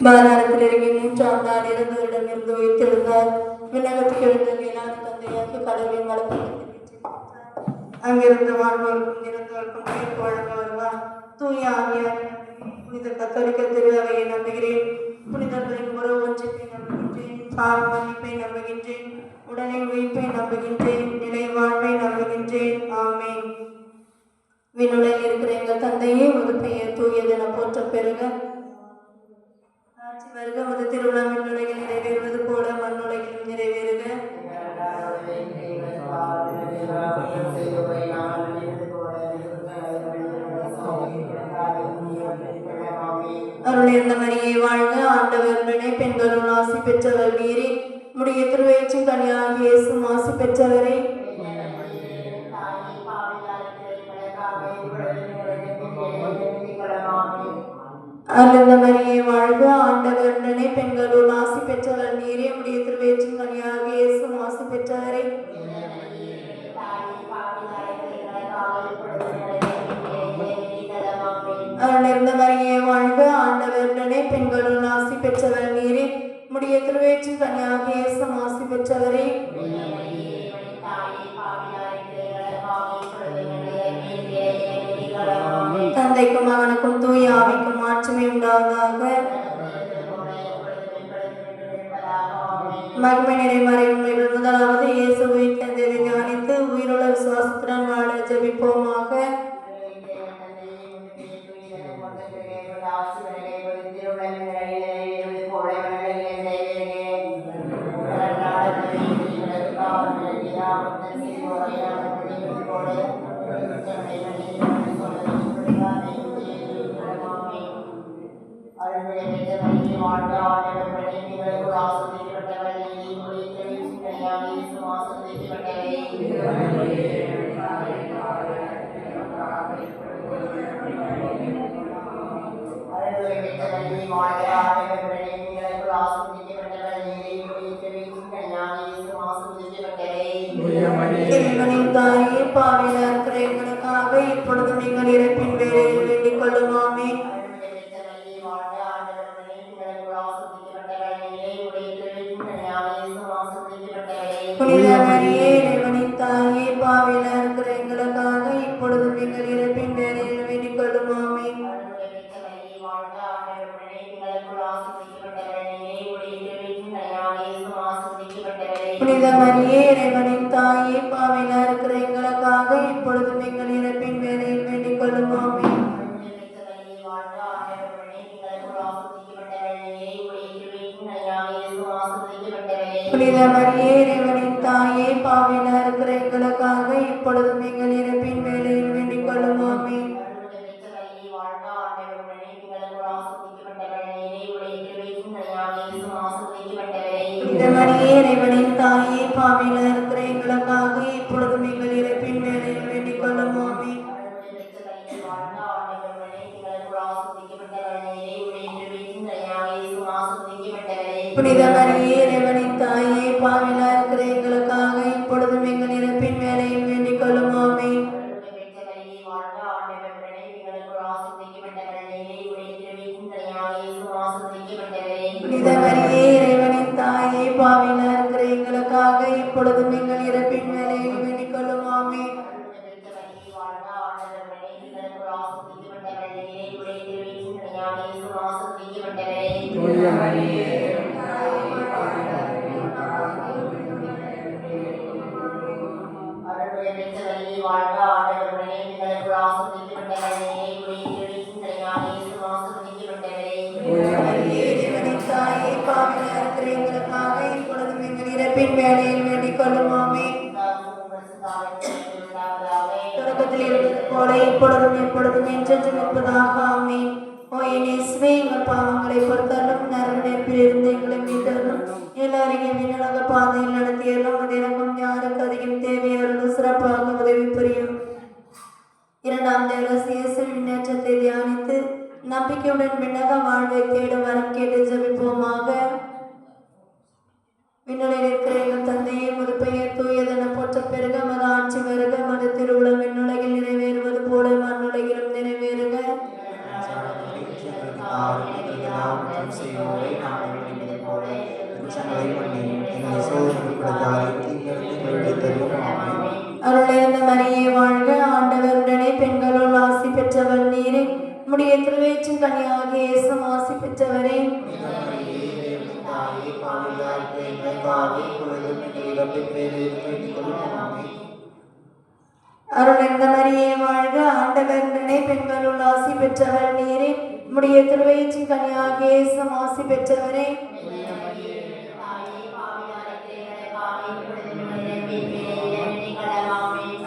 பாதாளத்தில் இறங்கி 3ஆம் நாள் இறந்தவரிடமிருந்து உயிர்த்தெழுந்தார். விண்ணகத்துக்கு எழுந்த இல்லாத தந்தையாக்கி கடவுளின் வளப்பத்தை அங்கிருந்து வாழ்வோருக்கும் இறந்தவருக்கும் தீர்ப்பு வழங்க வருவார். தூய ஆவியாரின் புனித கத்தோலிக்க திருவையை நம்புகிறேன். புனிதர்களின் உறவு ஒன்றிப்பை நம்புகின்றேன். பாவ மன்னிப்பை நம்புகின்றேன். உடனே உயிர்ப்பை நம்புகின்றேன். நிலை வாழ்வை நம்புகின்றேன். ஆமென். விண்ணுலகில் இருக்கிற எங்கள் தந்தையே, உமது பெயர் தூயதென போற்ற பெறுக. ஆட்சி வருக. உமது திருவிழா விண்ணுலகில் நிறைவேறுவது போல மண்ணுலகிலும் நிறைவேறுக. அருளிருந்த மரியே வாழ்க. ஆண்டவர் உடனே பெண்களுள் ஆசி பெற்றவர் நீரே. உம்முடைய திருவயிற்றின் கனியாகிய இயேசுவும் ஆசி பெற்றவரே. அருளிருந்த மரியே வாழ்க. ஆண்டவர் உடனே பெண்களுள் ஆசி பெற்றவர் நீரே. உம்முடைய திருவயிற்றின் கனியாகிய இயேசுவும் ஆசி பெற்றவரே. அருளிருந்த மரியே வாழ்க. ஆண்டவர் உடனே பெண்களுள் ஆசி பெற்றவர் நீரே. உம்முடைய திருவயிற்றின் கனியாகிய இயேசுவும் ஆசி பெற்றவரே. தந்தைக்கும் மகனுக்கும் தூய ஆவிக்கும் மாற்றமே உண்டாவதாக. மகிமை நிறைமறை உண்மைகள் முதலாவது இயேசு உயிர்த்தெழுந்ததை தியானித்து உயிருள்ள விசுவாசத்துடன் வாழ ஜெபிப்போமாக. தாயே, பாவில இருக்கிற எங்களுக்காக இப்பொழுதும் எங்கள் இறப்பின் வேளையில் வேண்டிக் கொள்ளும். ஆமென். புனித மரியே, இறைவனின் தாயே, பாவில இருக்கிற எங்களுக்காக இப்பொழுதும் எங்கள் இறப்பின் வேளையில் வேண்டிக் கொள்ளும். ஆமென். புனித மரியே, இறைவனின் தாயே, பாவில இருக்கிற எங்களுக்காக இப்பொழுதும் எங்கள் இறப்பின் வேளையில் வேண்டிக் கொள்ளும். ஆமென். புனித மரியே, இறைவனின் தாயே, பாவில இருக்கிற எங்களுக்காக இப்பொழுதும் எங்கள் இறப்பின் வேளையில் வேண்டிக் கொள்ளும். ஆமென். புனித மரியே, இறைவனின் தாயே, பாவில இருக்கிற எங்களுக்காக இப்பொழுதும் எங்கள் இறப்பின் வேளையில் வேண்டிக் கொள்ளும். ஆமென். புனித மரியே, இறைவனின் தாயே, பாவில இருக்கிற எங்களுக்காக இப்பொழுதும் எங்கள் இறப்பின் வேளையில் வேண்டிக் கொள்ளும். ஆமென். புனித மரியே, இறைவனின் தாயே, பாவில இருக்கிற எங்களுக்காக இப்பொழுதும் எங்கள் இறப்பின் வேளையில் வேண்டிக் கொள்ளும். ஆமென். வேளையில் வேண்டிக் கொள்ளும். ஆமென். தொடக்கத்தில் இருந்தது போல இப்பொழுதும் எப்பொழுதும் என்றென்றும் இருப்பதாக. ஆமென். ஓ என் இயேசுவே, எங்கள் பாவங்களை பொறுத்தருளும், நரக நெருப்பில் இருந்து எங்களை மீட்டருளும், எல்லாரையும் விண்ணுலக பாதையில் நடத்தியருளும். அது எனக்கும் யாருக்கு அதிகம் தேவையானது சிறப்பாக உதவி புரியும். 2ஆம் தேவரசு இயேசுவின் முன்னேற்றத்தை தியானித்து நம்பிக்கையுடன் விண்ணக வாழ்வை தேடும் வரம் கேட்டு ஜெபிப்போமாக. விண்ணுலகில் இருக்கிற எங்கள் தந்தையே, உமது பெயர் தூயதென போற்ற பெறுக. உமது ஆட்சி வருக. உமது திருவுளம் விண்ணுலகில் நிறைவேறுவது போல மண்ணுலகிலும் நிறைவேறுக. எங்களுக்கு எல்லாம் குற்றம் செய்வோரை நாங்கள் மன்னிப்பது போல குற்றங்களை மன்னியும். எங்களை சோதனைப்படுத்தாதே தீங்கிலிருந்து எங்களை விடுவித்தருளும். ஆமென். அருளிருந்த மரியே வாழ்க, ஆண்டவர் உடனே பெண்களுள் ஆசி பெற்றவர் நீரே. உம்முடைய திருவயிற்றின் கனியாகிய இயேசுவும் ஆசி பெற்றவரே. தாயே பாவிகளாய் எங்களுக்காக இப்பொழுதும் எங்கள் இறப்பின் வேளையிலும் வேண்டிக் கொள்ளும். ஆமென். அருளிருந்த மரியே வாழ்க, ஆண்டவர் உடனே பெண்களுள் ஆசி பெற்றவர் நீரே. உம்முடைய திருவயிற்றின் கனியாகிய இயேசுவும் ஆசி பெற்றவரே.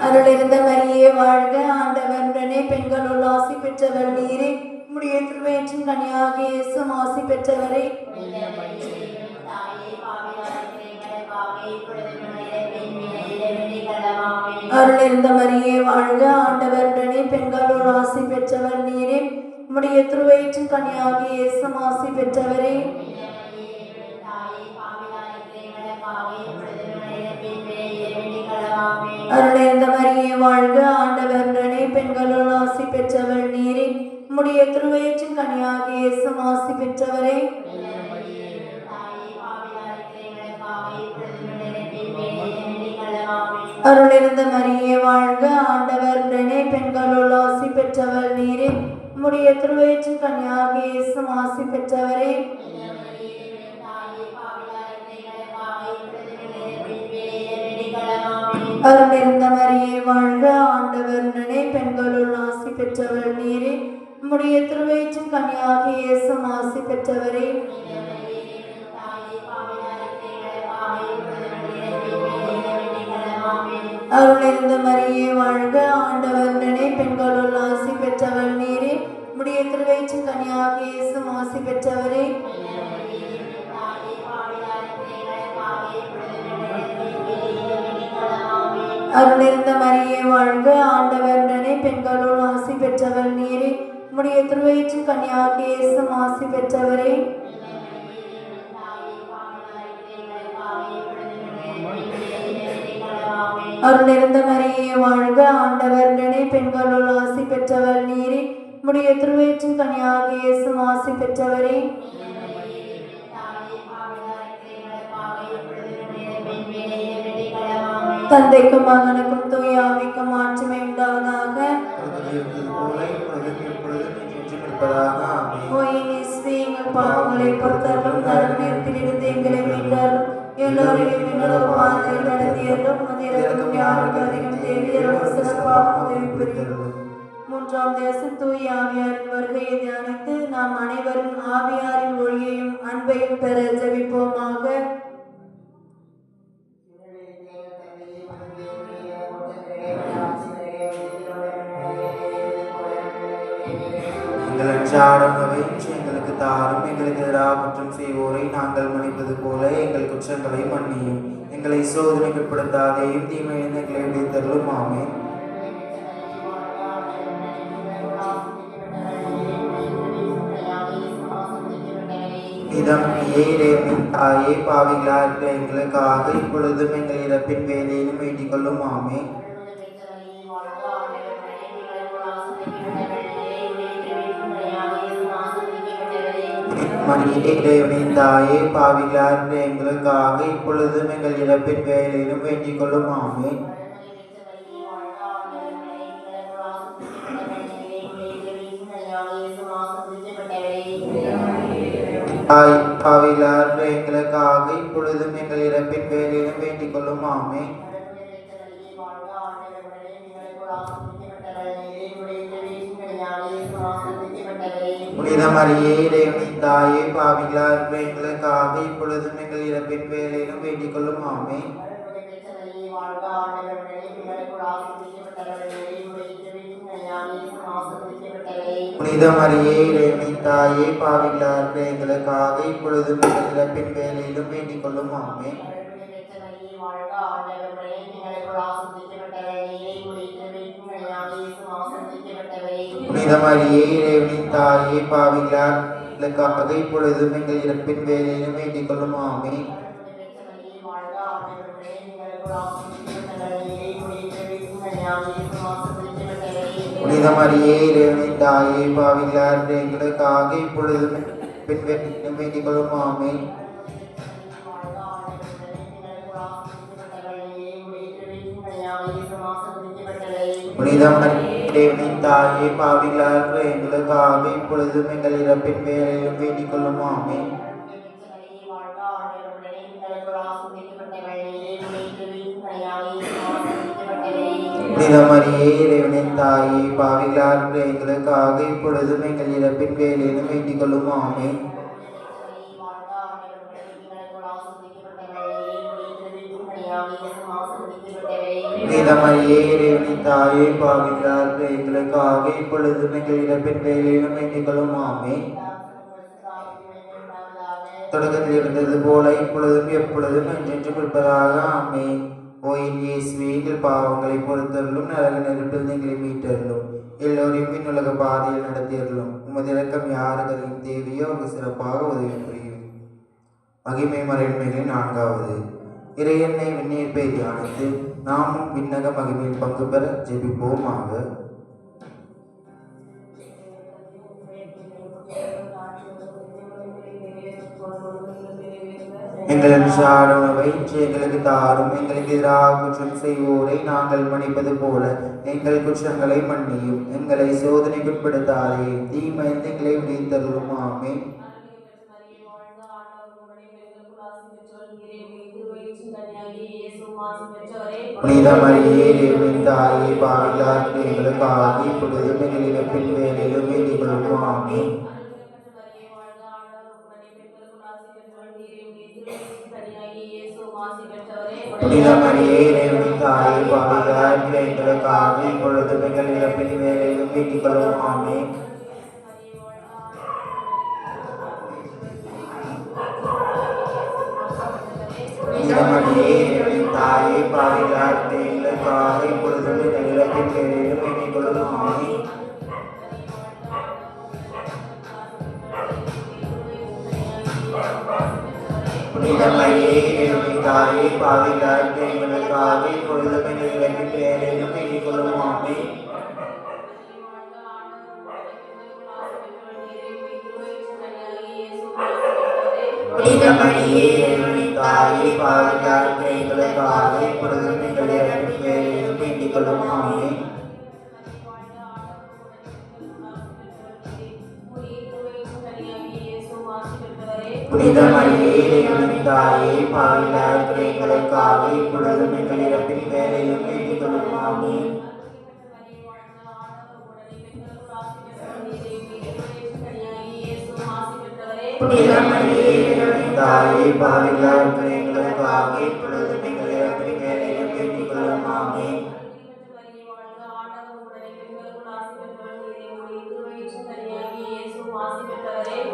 அருளிருந்த மரியே வாழ்க, ஆண்டவர் உடனே பெண்களுள் ஆசி பெற்றவர் நீரே. உம்முடைய திருவயிற்றின் கனியாகிய இயேசுவும் ஆசி பெற்றவரே. அருளிருந்த மரியே வாழ்க, ஆண்டவர் உடனே பெண்களுள் ஆசி பெற்றவர் நீரே. உம்முடைய திருவயிற்றின் கனியாகிய இயேசுவும் ஆசி பெற்றவரே. அருளிருந்த மரியே வாழ்க, ஆண்டவர் உடனே பெண்களுள் ஆசி பெற்றவர் நீரே. உம்முடைய திருவயிற்றின் கனியாகிய இயேசுவும் ஆசி பெற்றவரே. அருளிருந்த மரியே வாழ்க, ஆண்டவர் உடனே பெண்களுள் ஆசி பெற்றவர் நீரே. உம்முடைய திருவயிற்றின் கனியாகிய இயேசுவும் ஆசி பெற்றவரே. அருளிருந்த மரியே வாழ்க, ஆண்டவர் உடனே பெண்களுள் ஆசி பெற்றவர் நீரே. உம்முடைய திருவயிற்றின் கனியாகிய இயேசுவும் ஆசி பெற்றவரே. அருளிருந்த மரியே வாழ்க, ஆண்டவர் உடனே பெண்களுள் ஆசி பெற்றவர் நீரே. உம்முடைய திருவயிற்றின் கனியாகிய இயேசுவும் ஆசி பெற்றவரே. அருளிருந்த மரியே வாழ்க, ஆண்டவர் உடனே பெண்களுள் ஆசி பெற்றவர் நீரே. உம்முடைய திருவயிற்றின் கனியாகிய இயேசுவும் ஆசி பெற்றவரே. அருளிருந்த மரியே வாழ்க, ஆண்டவர் உடனே பெண்களுள் ஆசி பெற்றவர் நீரே. உம்முடைய திருவயிற்றின் கனியாகிய இயேசுவும் ஆசி பெற்றவரே. தந்தைக்கும் மகனுக்கும் தூய ஆவிக்கும் மாட்சிமை உண்டாவதாக. எங்கள் பாவங்களை பொறுத்தருளும், நரகத்திலிருந்து எங்களை மீட்டருளும், எல்லோரையும் பாதையில் நடத்தியருளும், மதியருக்கும் யாருக்கு அதிகம் தேவையரும் சிறப்பாக உதவி புரியும். மூன்றாம் தேசம் தூய ஆவியாரின் வருகையை தியானித்து நாம் அனைவரும் ஆவியாரின் ஒளியையும் அன்பையும் பெற ஜெபிப்போமாக. எங்கள் அன்றாட உணவை எங்களுக்கு தாரும். எங்களுக்கு எதிராக குற்றம் செய்வோரை நாங்கள் மன்னிப்பது போல எங்கள் குற்றங்களை மன்னியும். எங்களை சோதனைக்கு உட்படுத்தாதேயும் தீமையிலிருந்து எங்களை விடுவித்தருளும். ஆமென். தாயே பாவிகளாக இருக்கிற எங்களுக்காக இப்பொழுதும் எங்கள் இறப்பின் வேலையிலும் வேண்டிக் கொள்ளும். ஆமென். மரியே இறைவனின் தாயே பாவிகளாக இருக்கிற எங்களுக்காக இப்பொழுதும் எங்கள் இறப்பின் வேலையிலும் வேண்டிக் கொள்ளும். ஆமென். பாவிகளாக எங்களுக்காக இப்பொழுதும் எங்கள் இறப்பின் வேலையிலும் வேண்டிக் கொள்ளும். ஆமென். புனித மரியே இறைவனின் தாயே பாவிகளாக எங்களுக்காக இப்பொழுதும் எங்கள் இறப்பின் வேலையிலும் வேண்டிக் கொள்ளும். ஆமென். புனித மரியே இறைவனின் தாயே பாவிகளாக எங்களுக்காக இப்பொழுதும் எங்கள் இறப்பின் வேலையிலும் வேண்டிக் கொள்ளும். ஆமென். புனித மரியே இறைவனின் தாயே பாவிகளாக எங்களுக்காக இப்பொழுதும் எங்கள் இறப்பின் வேலையிலும் வேண்டிக் கொள்ளும். ஆமென். புனித புனித மரியே இறைவனின் தாயே பாவிகளார் எங்களுக்காக இப்பொழுதும் பின்வெட்டிலும் வேண்டிக் கொள்ளும் ஆமென். புனித மரியே இறைவனின் தாயே பாவிகளார் எங்களுக்காக இப்பொழுதும் எங்கள் இறப்பின் வேளையிலும் வேண்டிக் கொள்ளும் ஆமென். புனித மரியே இறைவனின் தாயே பாவிகளார் எங்களுக்காக இப்பொழுதும் எங்கள் இறப்பின் வேளையிலும் வேண்டிக் கொள்ளும் ஆமென். புனித மரியே இறைவனின் தாயே பாவிகளார் எங்களுக்காக இப்பொழுதும் எங்கள் இறப்பின் வேளையிலும் வேண்டிக் கொள்ளும் ஆமென். தொடக்கத்தில் இருந்தது போல இப்பொழுதும் எப்பொழுதும் என்றென்றும் இருப்பதாக ஆமென். ஓ என் இயேசுவே, எங்கள் பாவங்களை பொறுத்தருளும், நரக நெருப்பில் எங்களை மீட்டருளும், எல்லோரையும் விண்ணுலக பாதையில் நடத்தியருளும். உமது இரக்கம் யாருக்கு அதிகம் தேவையோ அவங்க சிறப்பாக உதவி புரியும். மகிமை மறைமைகளின் 4வது இறையன்னை விண்ணேற்பை தியானித்து நாமும் விண்ணக மகிமையில் பங்கு பெற ஜெபிப்போமாக. எங்கள் அன்றாட உணவை எங்களுக்கு தாரும். எங்களுக்கு எதிராக குற்றம் செய்வோரை நாங்கள் மன்னிப்பது போல எங்கள் குற்றங்களை மன்னியும். எங்களை சோதனைக்குட்படுத்தாதே, தீமையிலிருந்து எங்களை விடுவித்தருளும். ஆமென். புனித மரியே இறைவனின் தாயே பாவிகளார் எங்களுக்காக இப்பொழுதும் எங்கள் இறப்பின் வேளையிலும் வேண்டிக் கொள்ளும். ஆமென். புனித மரியே இறைவனின் தாயே பாவிகளார் எங்களுக்காக இப்பொழுதும் எங்கள் இறப்பின் வேளையிலும் வேண்டிக் கொள்ளும். ஆமென். புனித மரியே இறைவனின் தாயே பாவிகளார் எங்களுக்காக இப்பொழுதும் எங்கள் இறப்பின் வேளையிலும் வேண்டிக் கொள்ளும். ஆமென். புனித மரியே இறைவனின் தாயே பாவிகளார் எங்களுக்காக இப்பொழுதும் எங்கள் இறப்பின் வேளையிலும் வேண்டிக் கொள்ளும். ஆமென். புனித மரியே இறைவனின் தாயே பாவிகளார் எங்களுக்காக இப்பொழுதும் எங்கள் இறப்பின் வேளையிலும் வேண்டிக் கொள்ளும். ஆமென். புனித மரியே இறைவனின் தாயே பாவிகளார் எங்களுக்காக இப்பொழுதும் எங்கள் இறப்பின் வேளையிலும் வேண்டிக் கொள்ளும். ஆமென். புனித மரியே இறைவனின் தாயே பாவிகளார் எங்களுக்காக இப்பொழுதும் எங்கள் இறப்பின் வேளையிலும் வேண்டிக் கொள்ளும். ஆமென்.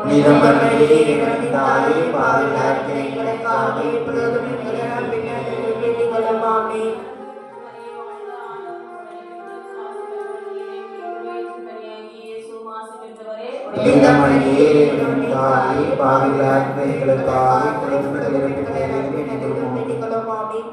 புனித மரியே இறைவனின் தாயே பாவிகளார் எங்களுக்காக இப்பொழுதும் எங்கள் இறப்பின் வேளையிலும் வேண்டிக் கொள்ளும். ஆமென். புனித மரியே இறைவனின் தாயே பாவிகளார் எங்களுக்காக இப்பொழுதும் எங்கள் இறப்பின் வேளையிலும் வேண்டிக் கொள்ளும். ஆமென்.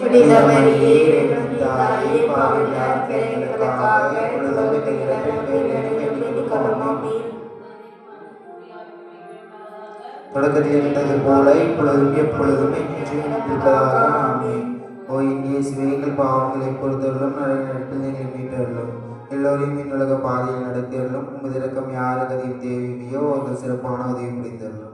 புனித மரியே இறைவனின் தாயே பாவிகளார் எங்களுக்காக இப்பொழுதும் எங்கள் இறப்பின் வேளையிலும் வேண்டிக் கொள்ளும். ஆமென். தொடக்கத்தில் இருந்தது போல இப்பொழுதும் எப்பொழுதும் என்றும் இருப்பதாக ஆமென். ஓ என் இயேசுவே, எங்கள் பாவங்களை பொறுத்தருளும், நரக நெருப்பில் எங்களை மீட்டருளும், எல்லோரையும் விண்ணுலக பாதையில் நடத்தியருளும். உமது இரக்கம் யாருக்கு அதிகம் தேவையோ அவர்கள் சிறப்பான உதவி புரிந்தருளும்.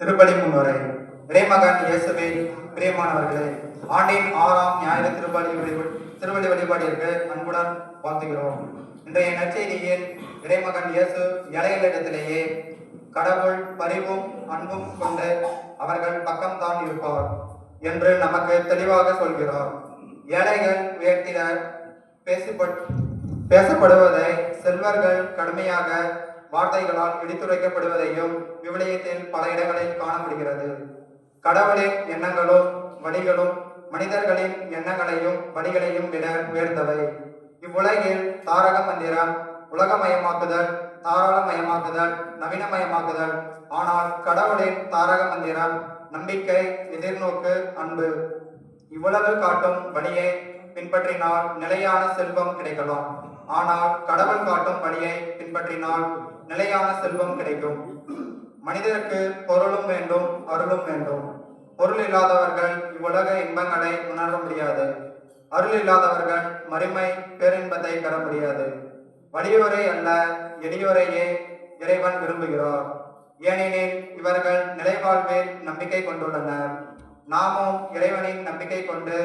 திருப்பலி முன்னுரை. இறைமகன் இயேசுவில் பிரியமானவர்களே, ஆண்டின் 6ஆம் ஞாயிறு திருப்பலி வழிபாட்டிற்கு அன்புடன் வாழ்த்துகிறோம். இன்றைய நற்செய்தியில் இறைமகன் இயேசு ஏழைகளிடத்திலேயே கடவுள் பரிவும் அன்பும் கொண்டு அவர்கள் பக்கம்தான் இருப்பார் என்று நமக்கு தெளிவாக சொல்கிறார். ஏழைகள் உயர்த்திட பேசப்படுவதை செல்வர்கள் கடுமையாக வார்த்தைகளால் எடுத்துரைக்கப்படுவதையும் விவிலியத்தில் பல இடங்களில் காண முடிகிறது. கடவுளின் எண்ணங்களும் வழிகளும் மனிதர்களின் எண்ணங்களையும் வழிகளையும் விட உயர்ந்தவை. இவ்வுலகில் தாரக மந்திரம் உலகமயமாக்குதல், தாராளமயமாக்குதல், நவீனமயமாக்குதல். ஆனால் கடவுளின் தாரக மந்திரம் நம்பிக்கை, எதிர்நோக்கு, அன்பு. இவ்வுலகு காட்டும் வழியை பின்பற்றினால் நிலையான செல்வம் கிடைக்கலாம். ஆனால் கடவுள் காட்டும் வழியை பின்பற்றினால் நிலையான செல்வம் கிடைக்கும். மனிதருக்கு பொருளும் வேண்டும், அருளும் வேண்டும். பொருள் இல்லாதவர்கள் இவ்வுலக இன்பங்களை உணர முடியாது. அருள் இல்லாதவர்கள் மறுமை பேரின்பத்தை பெற முடியாது. வலியோரை அல்ல, எளியோரையே இறைவன் விரும்புகிறார். ஏனெனில் இவர்கள் நிலைவாழ்வில் நம்பிக்கை கொண்டுள்ளனர். நாமும் இறைவனின் நம்பிக்கை கொண்டு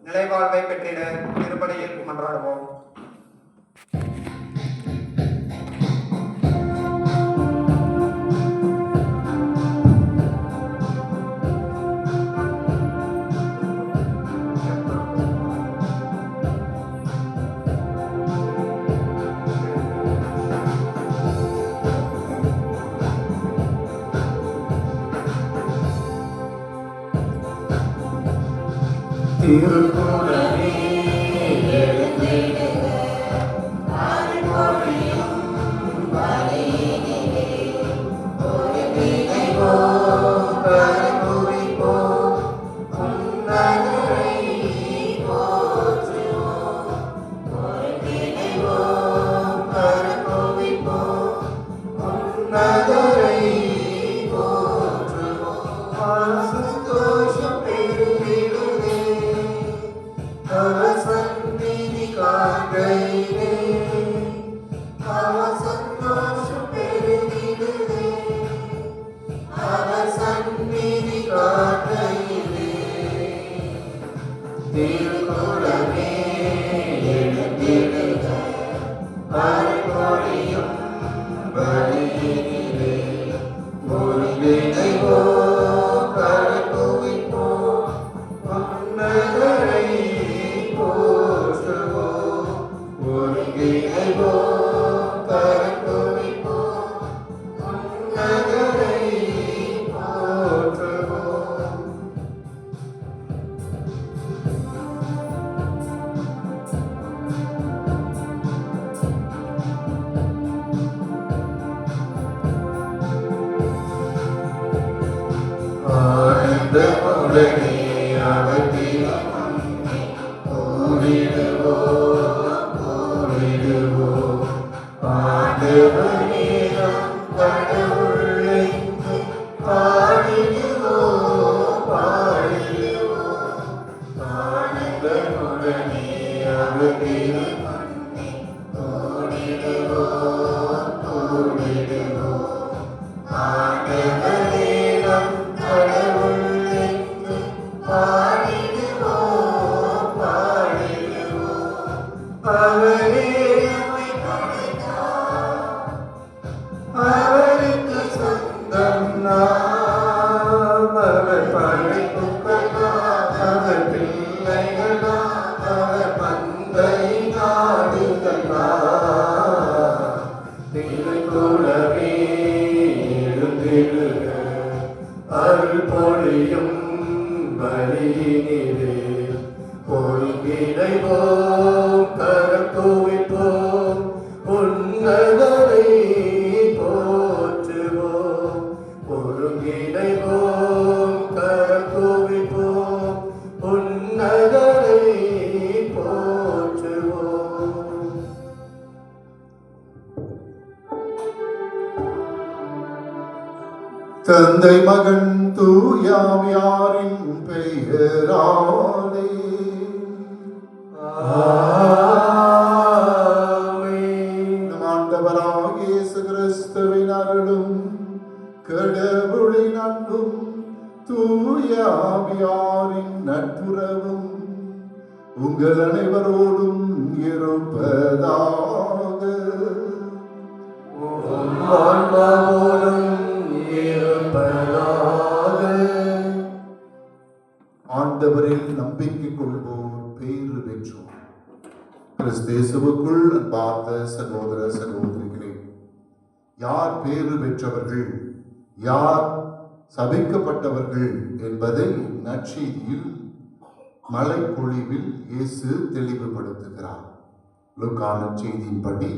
நிலைவாழ்வை பெற்றிட திருப்பலியில் மன்றாடுவோம். திருக்குறளே எழுந்திடுக, அருள்மொழியும் வழியினிலே ஒருங்கிணைவோம், கருதுவிப்போம், உன்னதரை போற்றுவோம். ஒருங்கிணைவோம், கருதுவிப்போம், உன்னதரை போற்றுவோம். சந்தோஷம் பெருகிடுதே அவர் சந்நிதி காண்கையிலே, அவர் சந்தோஷம் பெருகிடுதே அவர் சந்நிதி காண்கையிலே. திருக்குறளே எழுந்திடுக, அருள்மொழியும் வழியினிலே ஒருங்கிணைவோம், கருதுவிப்போம், உன்னதரை போற்றுவோம். ஒருங்கிணைவோம், கருதுவிப்போம், உன்னதரை போற்றுவோம். ஆனந்தமுடனே அவர் திருமுன்னே கூடிடுவோம், கூடிடுவோம். ஆண்டவரே நம் கடவுள் என்று பாடிடுவோம், பாடிடுவோம். ஆனந்தமுடனே அவர் திருமுன்னே கூடிடுவோம், கூடிடுவோம். ஆண்டவரே நம் கடவுள் என்று பாடிடுவோம், பாடிடுவோம். அவரே நம்மை படைத்தார், தந்தை மகன் தூயாவியாரின் பெயராலே நம் ஆண்டவராகிய இயேசு கிறிஸ்துவின் அருளும் கடவுளின் அன்பும் தூயாவியாரின் நட்புறவும் உங்கள் அனைவரோடும் இருப்பதாக. ஆண்டவரில் நம்பிக்கை கொள்வோர் பேறு பெற்றோர். கிறிஸ்தேசுவுக்குள் அன்பார்ந்த சகோதர சகோதரிகளே, யார் பேறு பெற்றவர்கள், யார் சபிக்கப்பட்டவர்கள் என்பதை நற்செய்தியில் மலை பொழிவில் இயேசு தெளிவுபடுத்துகிறார். லூக்கா நற்செய்தியின்படி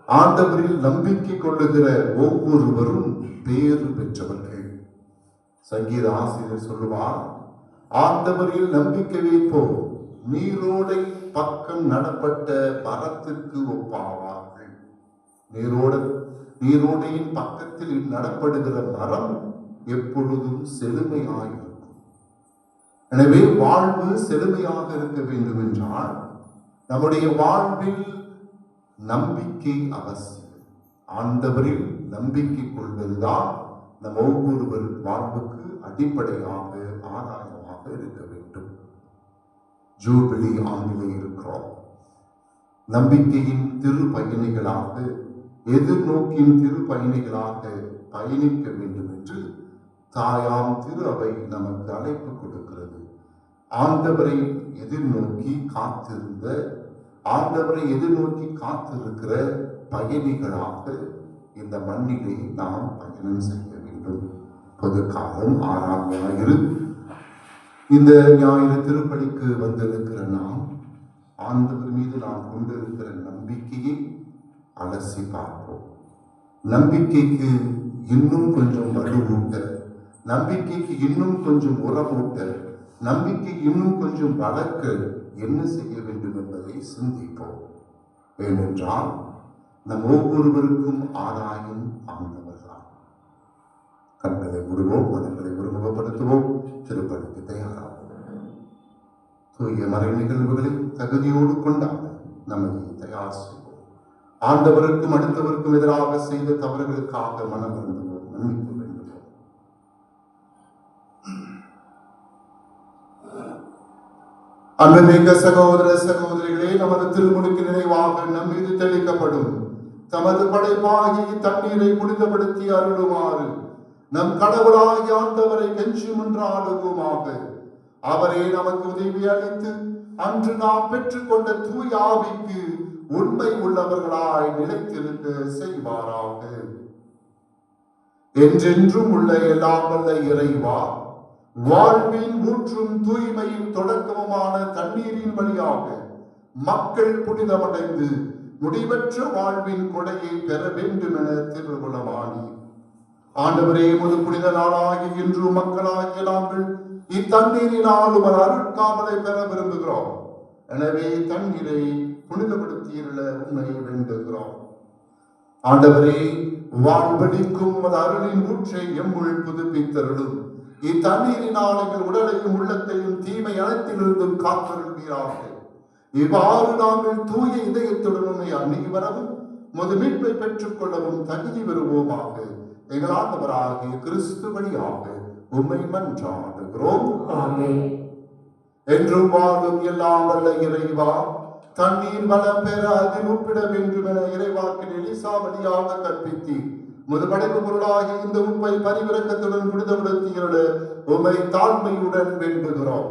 ஆண்டவரில் நம்பிக்கை கொள்ளுகிற ஒவ்வொருவரும் பேறு பெற்றவர்கள். சங்கீத ஆசிரியர் சொல்லுவார், ஆண்டவரில் நம்பிக்கை வைப்போம் நீரோடை பக்கம் நடப்பட்ட மரத்திற்கு ஒப்பாவார்கள். நீரோடையின் பக்கத்தில் நடப்படுகிற மரம் எப்பொழுதும் செழுமையாயிருக்கும். எனவே வாழ்வு செழுமையாக இருக்க வேண்டும் என்றால் நம்முடைய வாழ்வில் நம்பிக்கை அவசியம். ஆண்டவரில் நம்பிக்கை கொள்வதுதான் நம் ஒவ்வொருவர் வாழ்வுக்கு அடிப்படையாக ஆதாரமாக இருக்க வேண்டும். ஜூபிலி ஆண்டிலே இருக்கிறோம். நம்பிக்கையின் திரு பயணிகளாக, எதிர்நோக்கின் திரு பயணிகளாக பயணிக்க வேண்டும் என்று தாயாம் திரு அவை நமக்கு அழைப்பு கொடுக்கிறது. ஆண்டவரை எதிர்நோக்கி காத்திருக்கிற பயணிகளாக இந்த மண்ணிலே நாம் பயணம் செய்ய வேண்டும். பொது காலம் 6ஆம் ஞாயிறு. இந்த ஞாயிறு திருப்பலிக்கு வந்திருக்கிற நாம் ஆண்டவர் மீது நாம் கொண்டிருக்கிற நம்பிக்கையை அலசி பார்ப்போம். நம்பிக்கைக்கு இன்னும் கொஞ்சம் வலுவூட்ட, நம்பிக்கைக்கு இன்னும் கொஞ்சம் உரமூட்ட, நம்பிக்கை இன்னும் கொஞ்சம் வளர்க்க என்ன செய்ய வேண்டும் என்பதை சிந்திப்போம். ஏனென்றால் நம் ஒவ்வொருவருக்கும் ஆதாயம் ஆண்டவர்தான். கண்களை விடுவோம், மனங்களை ஒருமுகப்படுத்துவோம், திருப்பலிக்கு தயாராகும். தூய மறை நிகழ்வுகளை தகுதியோடு கொண்டாட நம்மை தயார் செய்வோம். ஆண்டவருக்கும் அடுத்தவருக்கும் எதிராக செய்த தவறுகளுக்காக மனம் வருந்துவோம், மன்னிப்பு வேண்டுவோம். அன்புமிக்க சகோதர சகோதரிகளே, நமது திருமுழுக்கு நினைவாக நம் மீது தெளிக்கப்படும் தமது படைப்பாகி தண்ணீரை புனிதப்படுத்தி அருளுமாறு நம் கடவுளாகி ஆண்டவரை கெஞ்சி மன்றாடுவோமாக. அவரே நமக்கு உதவி அளித்து அன்று நாம் பெற்றுக்கொண்ட தூய ஆவிக்கு உண்மை உள்ளவர்களாய் நிலைத்திருக்க செய்வாராக. என்றென்றும் உள்ள எல்லாம் வல்ல இறைவா, வாழ்வின் ஊற்றும் தூய்மையின் தொடக்கமுமான தண்ணீரின் வழியாக மக்கள் புனிதமடைந்து முடிவற்ற வாழ்வின் கொடையை பெற வேண்டும் என திருவுளமானி. ஆண்டவரே, முது புனித நாளாகி இன்று மக்களாகிய நாங்கள் இத்தண்ணீரினால் ஒரு அருட்காவலை பெற விரும்புகிறோம். எனவே தண்ணீரை புனிதப்படுத்தியுள்ள உண்மை வேண்டுகிறோம். ஆண்டவரே, வாழ்வழிக்கும் அருளின் ஊற்றை எம்முள் புதுப்பித்தருளும். இத்தண்ணீரினால் எங்கள் உடலையும் உள்ளத்தையும் தீமை அனைத்திலிருந்தும் காத்தருள்வீராக. இவ்வாறு நாங்கள் தூய இதயத்துடன் அணுகி வரவும் முது மீட்பை பெற்றுக் கொள்ளவும் தகுதி பெறுவோமாக. எங்கள் ஆண்டவராகிய கிறிஸ்து வழியாக உம்மை மன்றாடுகிறோம். என்றும் வாழும் எல்லாம் வல்ல இறைவா, தண்ணீர் வளம் பெற அதில் உப்பிட வேண்டும் என இறைவாக்கின் எலிசா வழியாக கற்பித்தி முதுபடைப்பு பொருளாகி இந்த உப்பை பரிவிரக்கத்துடன் புனிதப்படுத்தியுள்ள உம்மை தாழ்மையுடன் வேண்டுகிறோம்.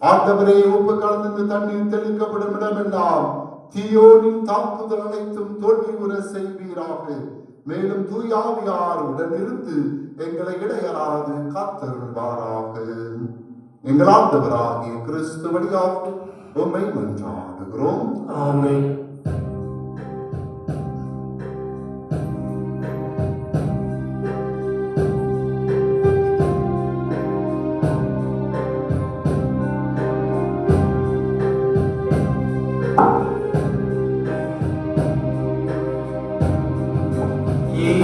ஆண்டவரே, உப்பு கலந்து தண்ணீர் தெளிக்கப்படும் இடமெல்லாம் தீயோனின் தாக்குதல் அனைத்தும் தோல்வி உற செய்வீராக. மேலும் தூயாவியார் உடன் இருந்து எங்களை இடையராது காத்தருள்வாராக. எங்கள் ஆண்டவராகிய கிறிஸ்து வழியாக உம்மை மன்றாடுகிறோம். ஆமென்.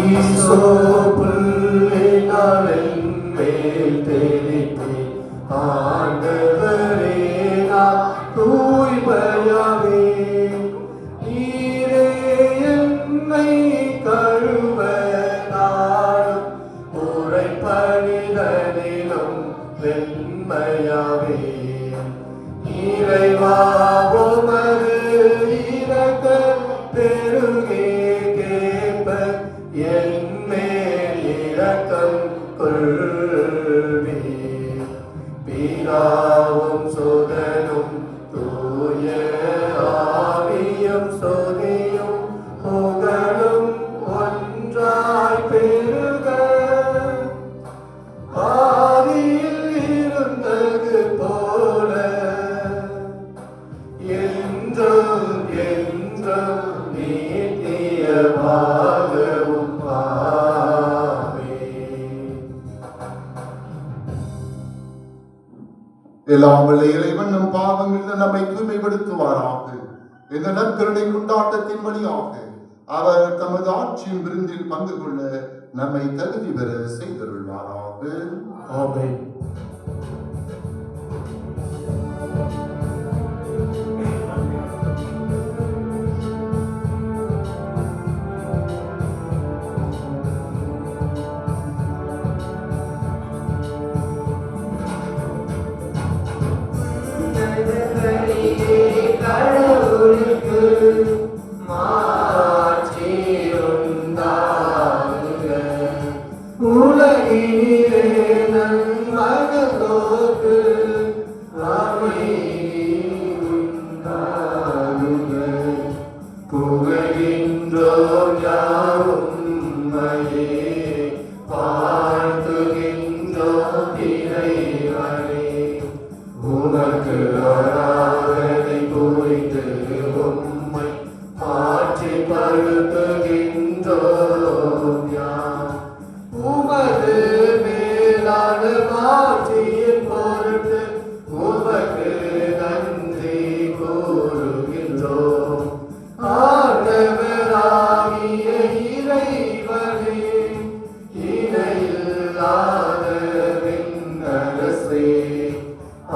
ஈசோப்புல் பெருகே கேட்ப என்மேல் இரக்கம் கொள்வே. பிதாவும் சுதனும் தூய ஆவியும் சோதியும் புகழும் ஒன்றாய் பெருக ஆதியில் இருந்தது போல என்றும் என்றும் நித்தியமாகவும் ஆமென். எல்லாம் வல்ல இறைவன் நம் பாவங்களில் நம்மை தூய்மைப்படுத்துவாராக. இந்த நற்கருணை கொண்டாட்டத்தின் வழியாக அவர் தமது ஆட்சியின் விருந்தில் பங்கு கொள்ள நம்மை தகுதி பெற செய்தருள்வாராக. ஆமென். கடவுளுக்கு மாட்சி உண்டாகுக. உலகினிலே நன்மகதோர்க்கு அமைதி உண்டாகுக. புகழ்கின்றோர் யாவும் உம்மையே, வாழ்த்துகின்றோம் இறைவனே. உமக்கு ஆராதனை புரிந்து உம்மை ஆட்சிப்படுத்துகின்றோம் யாம். உமது மேலான மாட்சியின் பொருட்டு உமக்கு நன்றி கூறுகின்றோம். ஆண்டவராகிய இறைவனே, இணையில்லாத விண்ணரசே,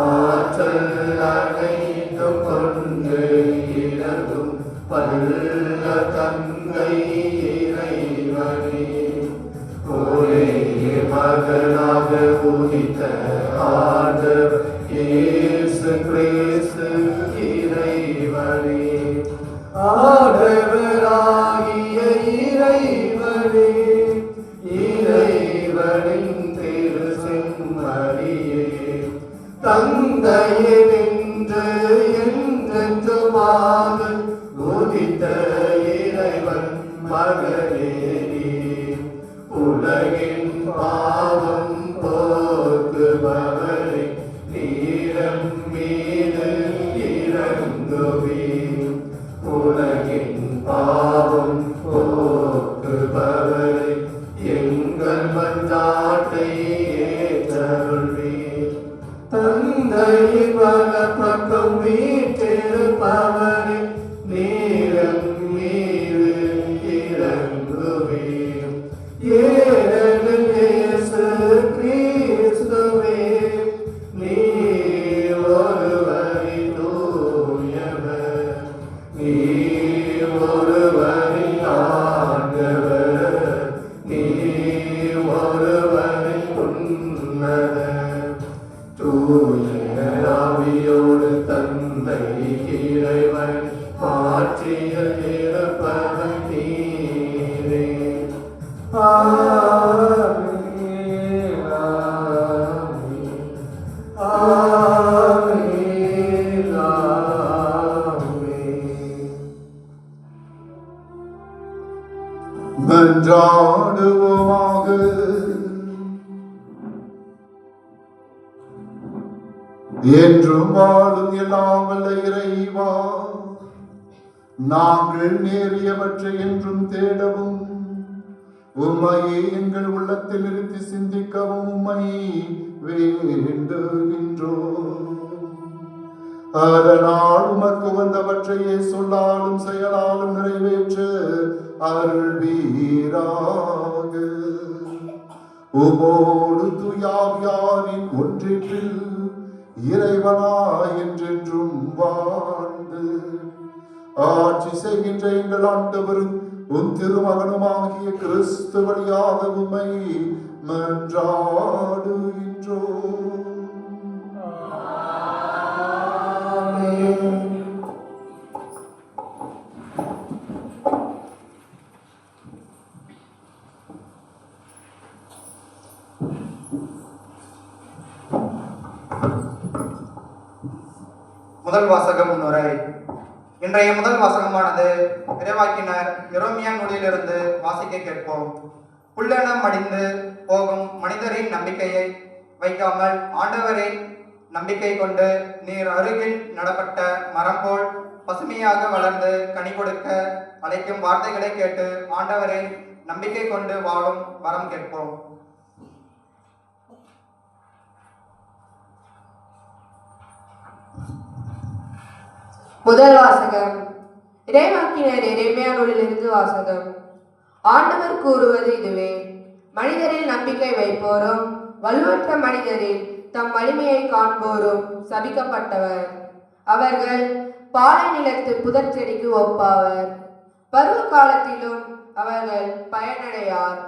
ஆற்றல் அனைத்தும் கொண்டு இறங்கும் வல்ல தந்தை இறைவனே, ஒரே மகனாக உதித்த ஆண்டவர் இயேசு கிறிஸ்து இறைவனே, ஆண்டவராகிய இறைவனே, இறைவனின் திரு செம்மறியே, தந்தையே நின்று என்றென்றுமாக உதித்த இறைவன் மகனே, உலகின் பாவம் போக்குபவரே, நீரம் மீது இறங்குவே. உலகின் பாவம் போக்குபவரே, எங்கள் மன்றாட்டை ஏற்றருள்வே. தந்தையின் வலப்பக்கம் வீற்றிருப்பவரே, நீரம் மீது இறங்குவே. ஏனெனில் இயேசு கிறிஸ்துவே, நீர் ஒருவரே தூயவர், நீர் ஒருவரே ஆண்டவர், நீர் ஒருவரே உன்னதர். தூய ஆவியோடு தந்தை இறைவன் மாற்றியில் இருப்பவர் நீரே. ஆமென், ஆமென், ஆமென், ஆமென். மன்றாடுவோமாக. என்றும் வாழும் எல்லாம் வல்ல இறைவா, நாங்கள் நேரியவற்றை என்றும் தேடவும் உம்மையே எங்கள் உள்ளத்தில் நிறுத்தி சிந்திக்கவும் உம்மை வேண்டுகின்றோம். அதனால் உமக்கு வந்தவற்றையே சொல்லாலும் செயலாலும் நிறைவேற்ற அருள்வீராக. உமோடு துயாவியாரின் ஒன்றிற்றில் இறைவனாய் என்றென்றும் வாழ்ந்து ஆட்சி செய்கின்ற எங்கள் ஆண்டவரும் உன் திருமகனுமாகிய கிறிஸ்து வழியாக உம்மை மன்றாடுகின்றோம். ஆமென். முதல் வாசக முன்னுரை. இன்றைய முதல் வாசகமானது இறைவாக்கினர் எரேமியா நூலிலிருந்து வாசிக்க கேட்போம். புல்லென மடிந்து போகும் மனிதரின் நம்பிக்கையை வைக்காமல் ஆண்டவரை நம்பிக்கை கொண்டு நீர் அருகில் நடப்பட்ட மரம் போல் பசுமையாக வளர்ந்து கனி கொடுக்க அழைக்கும் வார்த்தைகளை கேட்டு ஆண்டவரை நம்பிக்கை கொண்டு வாழும் வரம் கேட்போம். முதல் வாசகம். இறைவாக்கினர் எரேமியா நூலிலிருந்து வாசகம். ஆண்டவர் கூறுவது இதுவே: மனிதரில் நம்பிக்கை வைப்போரும் வலுவற்ற மனிதரில் தம் வலிமையை காண்போரும் சபிக்கப்பட்டவர். அவர்கள் பாலை நிலத்து புதர் செடிக்கு ஒப்பாவர். பருவ காலத்திலும் அவர்கள் பயனடையார்.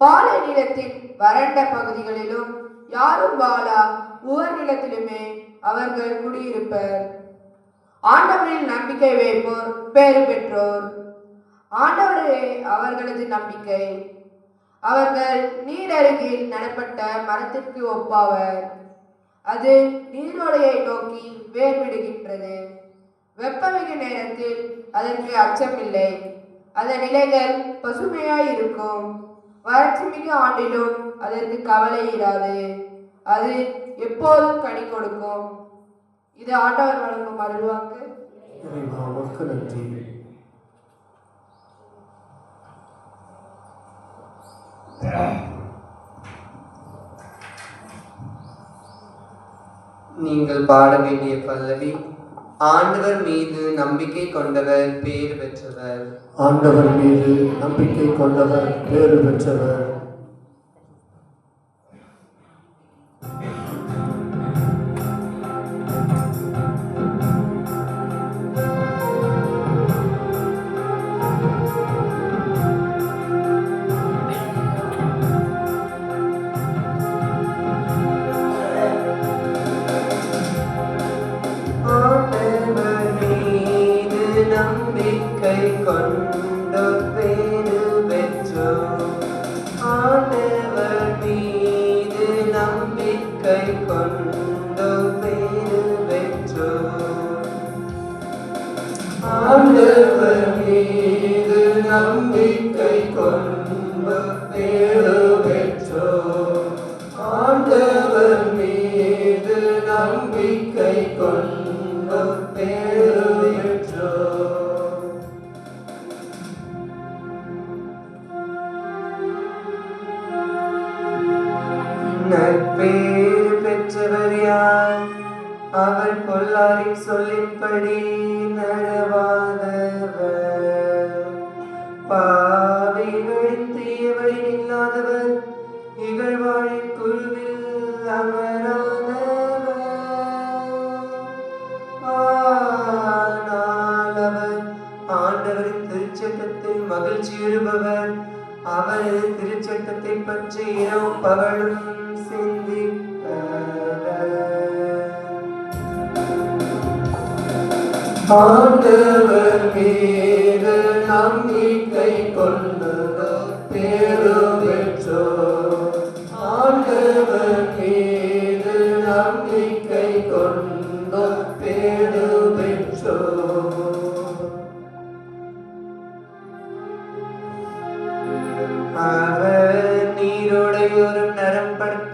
பாலை நிலத்தின் வறண்ட பகுதிகளிலும் யாரும் வாழா உவர் நிலத்திலுமே அவர்கள் குடியிருப்பர். ஆண்டவரில் நம்பிக்கை வைப்போர் பேறு பெற்றோர். ஆண்டவரே அவர்களது நம்பிக்கை. அவர்கள் நீர் அருகில் நடப்பட்ட மரத்திற்கு ஒப்பாவர். அது நீரோடையை நோக்கி வேர்விடுகின்றது. வெப்பமிகு நேரத்தில் அதற்கு அச்சமில்லை. அதன் இலைகள் பசுமையாய் இருக்கும். வறட்சி மிகு ஆண்டிலும் அதற்கு கவலை இராது. அது எப்போதும் கனி கொடுக்கும். இது ஆண்டவர் வழங்கும் அருள்வாக்கு. இறைவாவுக்கு நன்றி. நீங்கள் பாட வேண்டிய பல்லவி: ஆண்டவர் மீது நம்பிக்கை கொண்டவர் பேறு பெற்றவர். ஆண்டவர் மீது நம்பிக்கை கொண்டவர் பேறு பெற்றவர். ஆண்டவர் மீது நம்பிக்கை கொண்டு பேறு பெற்றோர். ஆண்டவர் மீது நம்பிக்கை கொண்டு பேறு பெற்றோர். ஆண்டவர் மீது நம்பிக்கை கொண்டு பேறு பெற்றோர். ஆண்டவர் மீது நம்பிக்கை கொண்டு பேறு பெற்றோர். நற்பேறு பெற்றவர் யார்? அவர் பொல்லாரின் சொல்லின்படி நடவாதவர். பாவிகளின் தீயவழியில் இல்லாதவர். இகழ்வாழின் குழுவில் அமராதவர். ஆனால் அவர் ஆண்டவரின் திருச்சட்டத்தில் மகிழ்ச்சியுறுபவர். அவரது திருச்சட்டத்தை பற்றி இரவும் பகலும் சிந்திப்பவர். ஆண்டவர் மீது நம்பிக்கை கொண்டவர் பேறு பெற்றோர். ஆண்டவர் மீது நம்பிக்கை கொண்டோர் பேறு பெற்றோர். அவர் நீரோடையோரும் நரம்பட்ட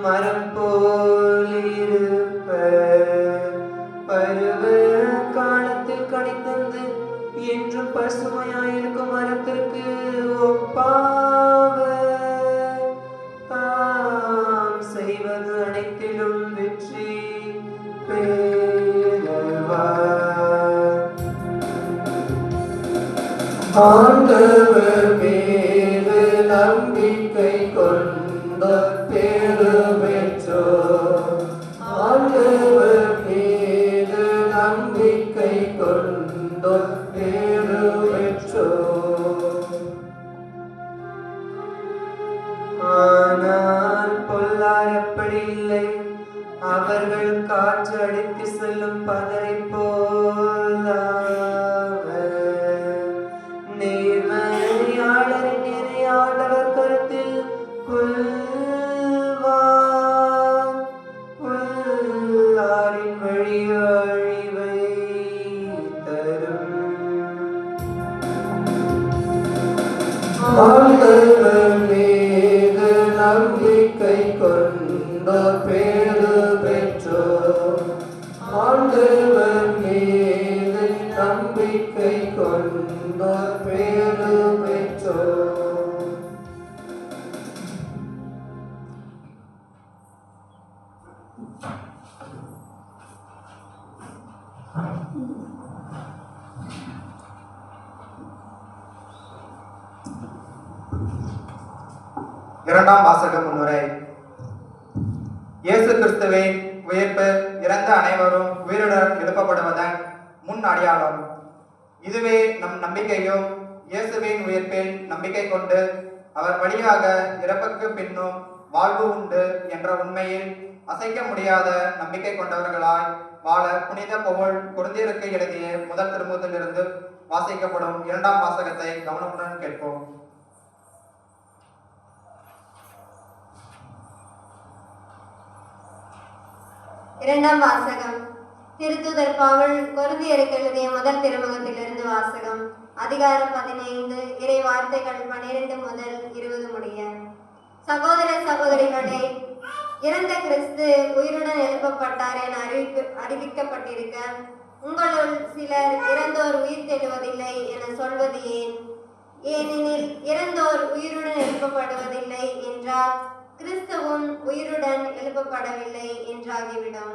மரம் போல் இருப்பர். பருவ காலத்தில் கனித்தந்து என்றும் பசுமையாயிருக்கும் மரத்திற்கு ஒப்பாவர். தாம் செய்வது அனைத்திலும் வெற்றி பெறுவார். ஆண்டவர் மீது நம்பிக்கை கொண்டு பேறு பெற்றோர். ஆண்டவர் மீது நம்பிக்கை கொண்டு பேறு பெற்றோர். ஆனால் பொல்லார் அப்படி இல்லை. அவர்கள் காற்று அடித்து செல்லும் பதரை போலாவர். நேர்மையாளரின் நெறியாண்டவர் கருத்தில் புல்வார். புல்லாரின் வழியால் ஆண்டவர் மீது நம்பிக்கை கொண்டோர் பேறு பெற்றோர். ஆண்டவர் மீது நம்பிக்கை கொண்டோர் பேறு பெற்றோர். இரண்டாம் வாசக முன்னுரை. இயேசு கிறிஸ்துவின் உயிர்ப்பு இறந்த அனைவரும் உயிருடன் எழுப்பப்படுவதன் முன் அடையாளம். இதுவே நம் நம்பிக்கையும். இயேசுவின் உயிர்ப்பில் நம்பிக்கை கொண்டு அவர் வழியாக இறப்புக்கு பின்னும் வாழ்வு உண்டு என்ற உண்மையில் அசைக்க முடியாத நம்பிக்கை கொண்டவர்களாய் வாழ புனித பவுல் கொரிந்தியருக்கு எழுதிய முதல் திருமுகத்திலிருந்து வாசிக்கப்படும் இரண்டாம் வாசகத்தை கவனமுடன் கேட்போம். இரண்டாம் வாசகம். திருத்தூதர் பவுல் கொரிந்தியருக்கு எழுதிய முதல் திருமுகத்திலிருந்து வாசகம். அதிகாரம் 15, இறை வார்த்தைகள் 12 முதல் 20 முடிய. சகோதர சகோதரிகளே, இறந்த கிறிஸ்து உயிருடன் எழுப்பப்பட்டார் என அறிவிக்கப்பட்டிருக்க உங்களுள் சிலர் இறந்தோர் உயிர் தெழுவதில்லை என சொல்வது ஏன்? ஏனெனில் இறந்தோர் உயிருடன் எழுப்பப்படுவதில்லை என்றால் கிறிஸ்துவும் உயிருடன் எழுப்பப்படவில்லை என்றாகிவிடும்.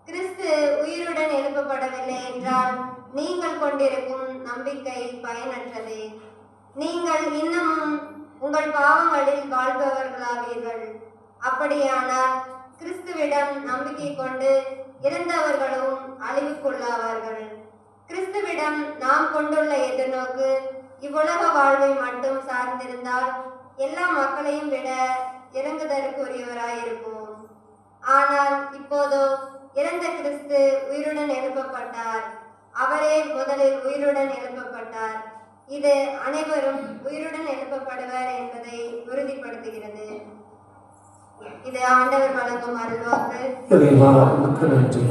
கிறிஸ்து உயிருடன் எழுப்பப்படவில்லை என்றால் நீங்கள் கொண்டிருக்கும் நம்பிக்கை பயனற்றதே. நீங்கள் இன்னமும் உங்கள் பாவங்களில் வாழ்பவர்களாவீர்கள். அப்படியானால் கிறிஸ்துவிடம் நம்பிக்கை கொண்டு இறந்தவர்களும் அழிவுக்குள்ளாவார்கள். கிறிஸ்துவிடம் நாம் கொண்டுள்ள எதிர்நோக்கு இவ்வுலக வாழ்வை மட்டும் சார்ந்திருந்தால் எல்லா மக்களையும் விட இறங்குதற்குரியவராயிருப்போம். ஆனால் இப்போதோ இறந்த கிறிஸ்து உயிருடன் எழுப்பப்பட்டார். அவரே முதலில் உயிருடன் எழுப்பப்பட்டார். இது அனைவரும் உயிருடன் எழுப்பப்படுவர் என்பதை உறுதிப்படுத்துகிறது. இது ஆண்டவர் வழங்கும் அருள்வாக்கு. இறைவா, உமக்கு நன்றி.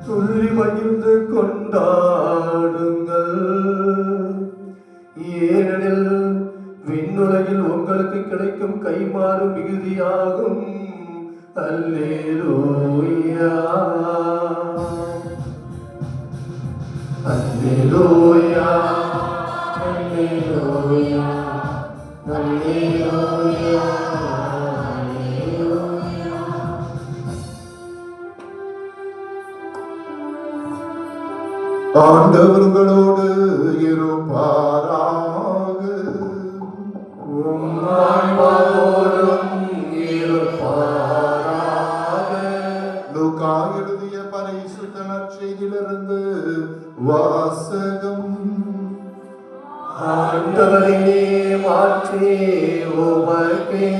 துள்ளி மகிழ்ந்து கொண்டாடுங்கள், ஏனெனில் விண்ணுலகில் உங்களுக்கு கிடைக்கும் கைமாறு மிகுதியாகும். அல்லேலூயா, அல்லேலூயா, அல்லேலூயா, அல்லேலூயா. ஆண்டவர் உங்களோடு இருப்பாராக. உம் ஆன்மாவோடும் இருப்பாராக. லூக்கா எழுதிய பரிசுத்த நற்செய்தியிலிருந்து வாசகம். ஆண்டவரே, மாற்றி உமக்கே.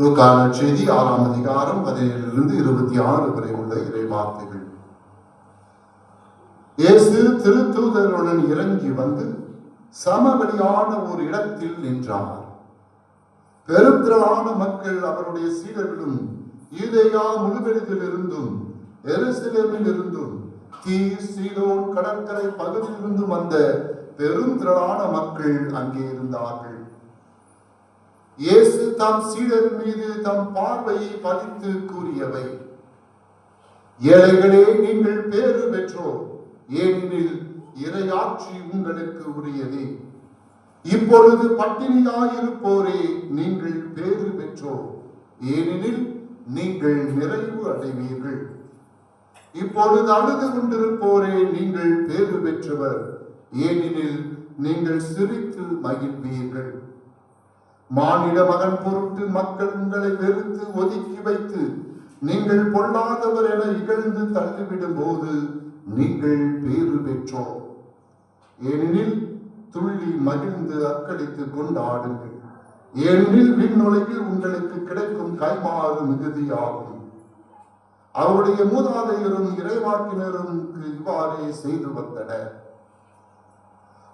லூக்கா நற்செய்தி 6ஆம் அதிகாரம் 17 26 வரை உள்ள இறை வார்த்தைகள். இயேசு திருத்தூதருடன் இறங்கி வந்து சமவெளியான ஒரு இடத்தில் நின்றார். பெருந்திரளான மக்கள் அவருடைய சீடர்களும் யூதேயா முழுவெளியில் இருந்தும் எருசலேமில் இருந்தும் தீர் சீதோன் கடற்கரை பகுதியிலிருந்தும் வந்த பெருந்திரளான மக்கள் அங்கே இருந்தார்கள். இயேசு தம் சீடர் மீது தம் பார்வையை பதித்து கூறியவை: ஏழைகளே நீங்கள் பேறு பெற்றோர், ஏனெனில் இறையாட்சி உங்களுக்கு உரியதே. இப்பொழுது பட்டினியாயிருப்போரே நீங்கள் பேறு பெற்றோர், ஏனெனில் நீங்கள் நிறைவு அடைவீர்கள். இப்பொழுது அழுது கொண்டிருப்போரே நீங்கள் பேறு பெற்றவர், ஏனெனில் நீங்கள் சிரித்து மகிழ்வீர்கள். மானிட மகன் பொருட்டு மக்கள் உங்களை வெறுத்து ஒதுக்கி வைத்து நீங்கள் பொல்லாதவர் என இகழ்ந்து தள்ளிவிடும் போது நீங்கள் பேறு பெற்றோர், ஏனெனில் துள்ளி மகிழ்ந்து அக்களித்து கொண்டாடுங்கள். ஏனெனில் விண்ணுலகில் உங்களுக்கு கிடைக்கும் கைமாறு மிகுதியாகும். அவருடைய மூதாதையரும் இறைவாக்கினரும் இவ்வாறே செய்து வந்தனர்.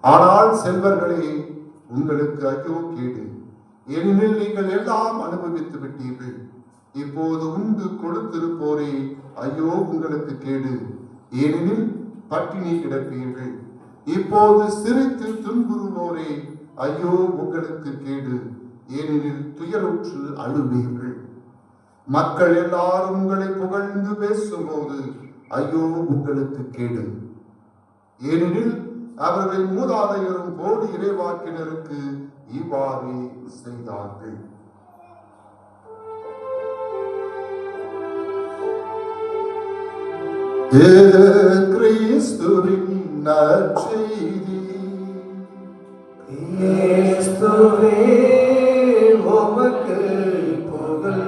ஆனால் செல்வர்களே, உங்களுக்கு ஐயோ கேடு, ஏனெனில் நீங்கள் எல்லாம் அனுபவித்து விட்டீர்கள். இப்போது உண்டு கொடுத்திருப்போரே ஐயோ உங்களுக்கு கேடு, ஏனெனில் பட்டினி கிடப்பீர்கள். இப்போது சிரித்து துன்புறுவோரே ஐயோ உங்களுக்கு கேடு, ஏனெனில் துயருற்று அழுவீர்கள். மக்கள் எல்லாரும் உங்களை புகழ்ந்து பேசும்போது ஐயோ உங்களுக்கு கேடு, ஏனெனில் அவர்களின் மூதாதையரும் கோடி இறைவாக்கினருக்கு இவ்வாறு செய்தார்கள். இது கிறிஸ்துவின் நற்செய்தி. கிறிஸ்துவே உமக்கு புகழ்.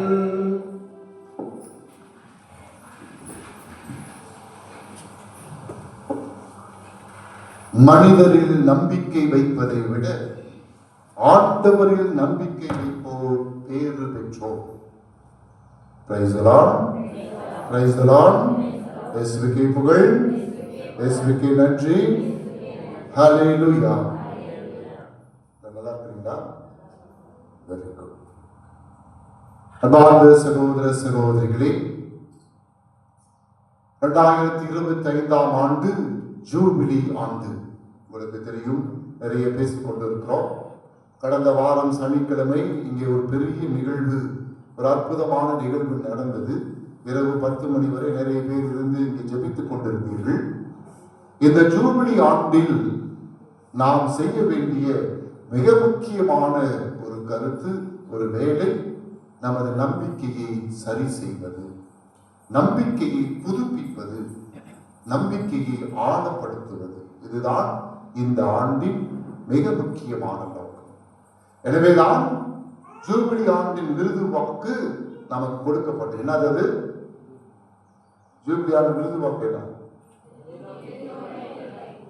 மனிதரில் நம்பிக்கை வைப்பதை விட ஆண்டவரில் நம்பிக்கை வைப்போர் பேறு பெற்றோர். Praise the Lord. Praise the Lord. இயேசுவுக்கே புகழ், இயேசுவுக்கே நன்றி. ஹல்லேலூயா. நல்லா இருக்கீங்களா? Very good. அன்பார்ந்த சகோதர சகோதரிகளே, 2025ஆம் ஆண்டு ஜூபிலி ஆண்டு. உங்களுக்கு தெரியும், நிறைய பேசிக் கொண்டிருக்கிறோம். கடந்த வாரம் சனிக்கிழமை இங்கே ஒரு பெரிய நிகழ்வு, ஒரு அற்புதமான நிகழ்வு நடந்தது. இரவு 10 மணி வரை நிறைய பேர் இருந்து இங்கே ஜெபித்துக் கொண்டிருந்தீர்கள். இந்த ஜூபிலி ஆண்டில் நாம் செய்ய வேண்டிய மிக முக்கியமான ஒரு கருத்து, ஒரு வேலை, நமது நம்பிக்கையை சரி செய்வது, நம்பிக்கையை புதுப்பிப்பது, நம்பிக்கையை ஆழப்படுத்துவது. இதுதான் இந்த ஆண்டின் மிக முக்கியமான நோக்கம். எனவேதான் ஜூபிலி ஆண்டின் விருது வாக்கு நமக்கு கொடுக்கப்பட்டது. என்னது ஜூபிலி ஆண்டு விருது வாக்கு? என்ன?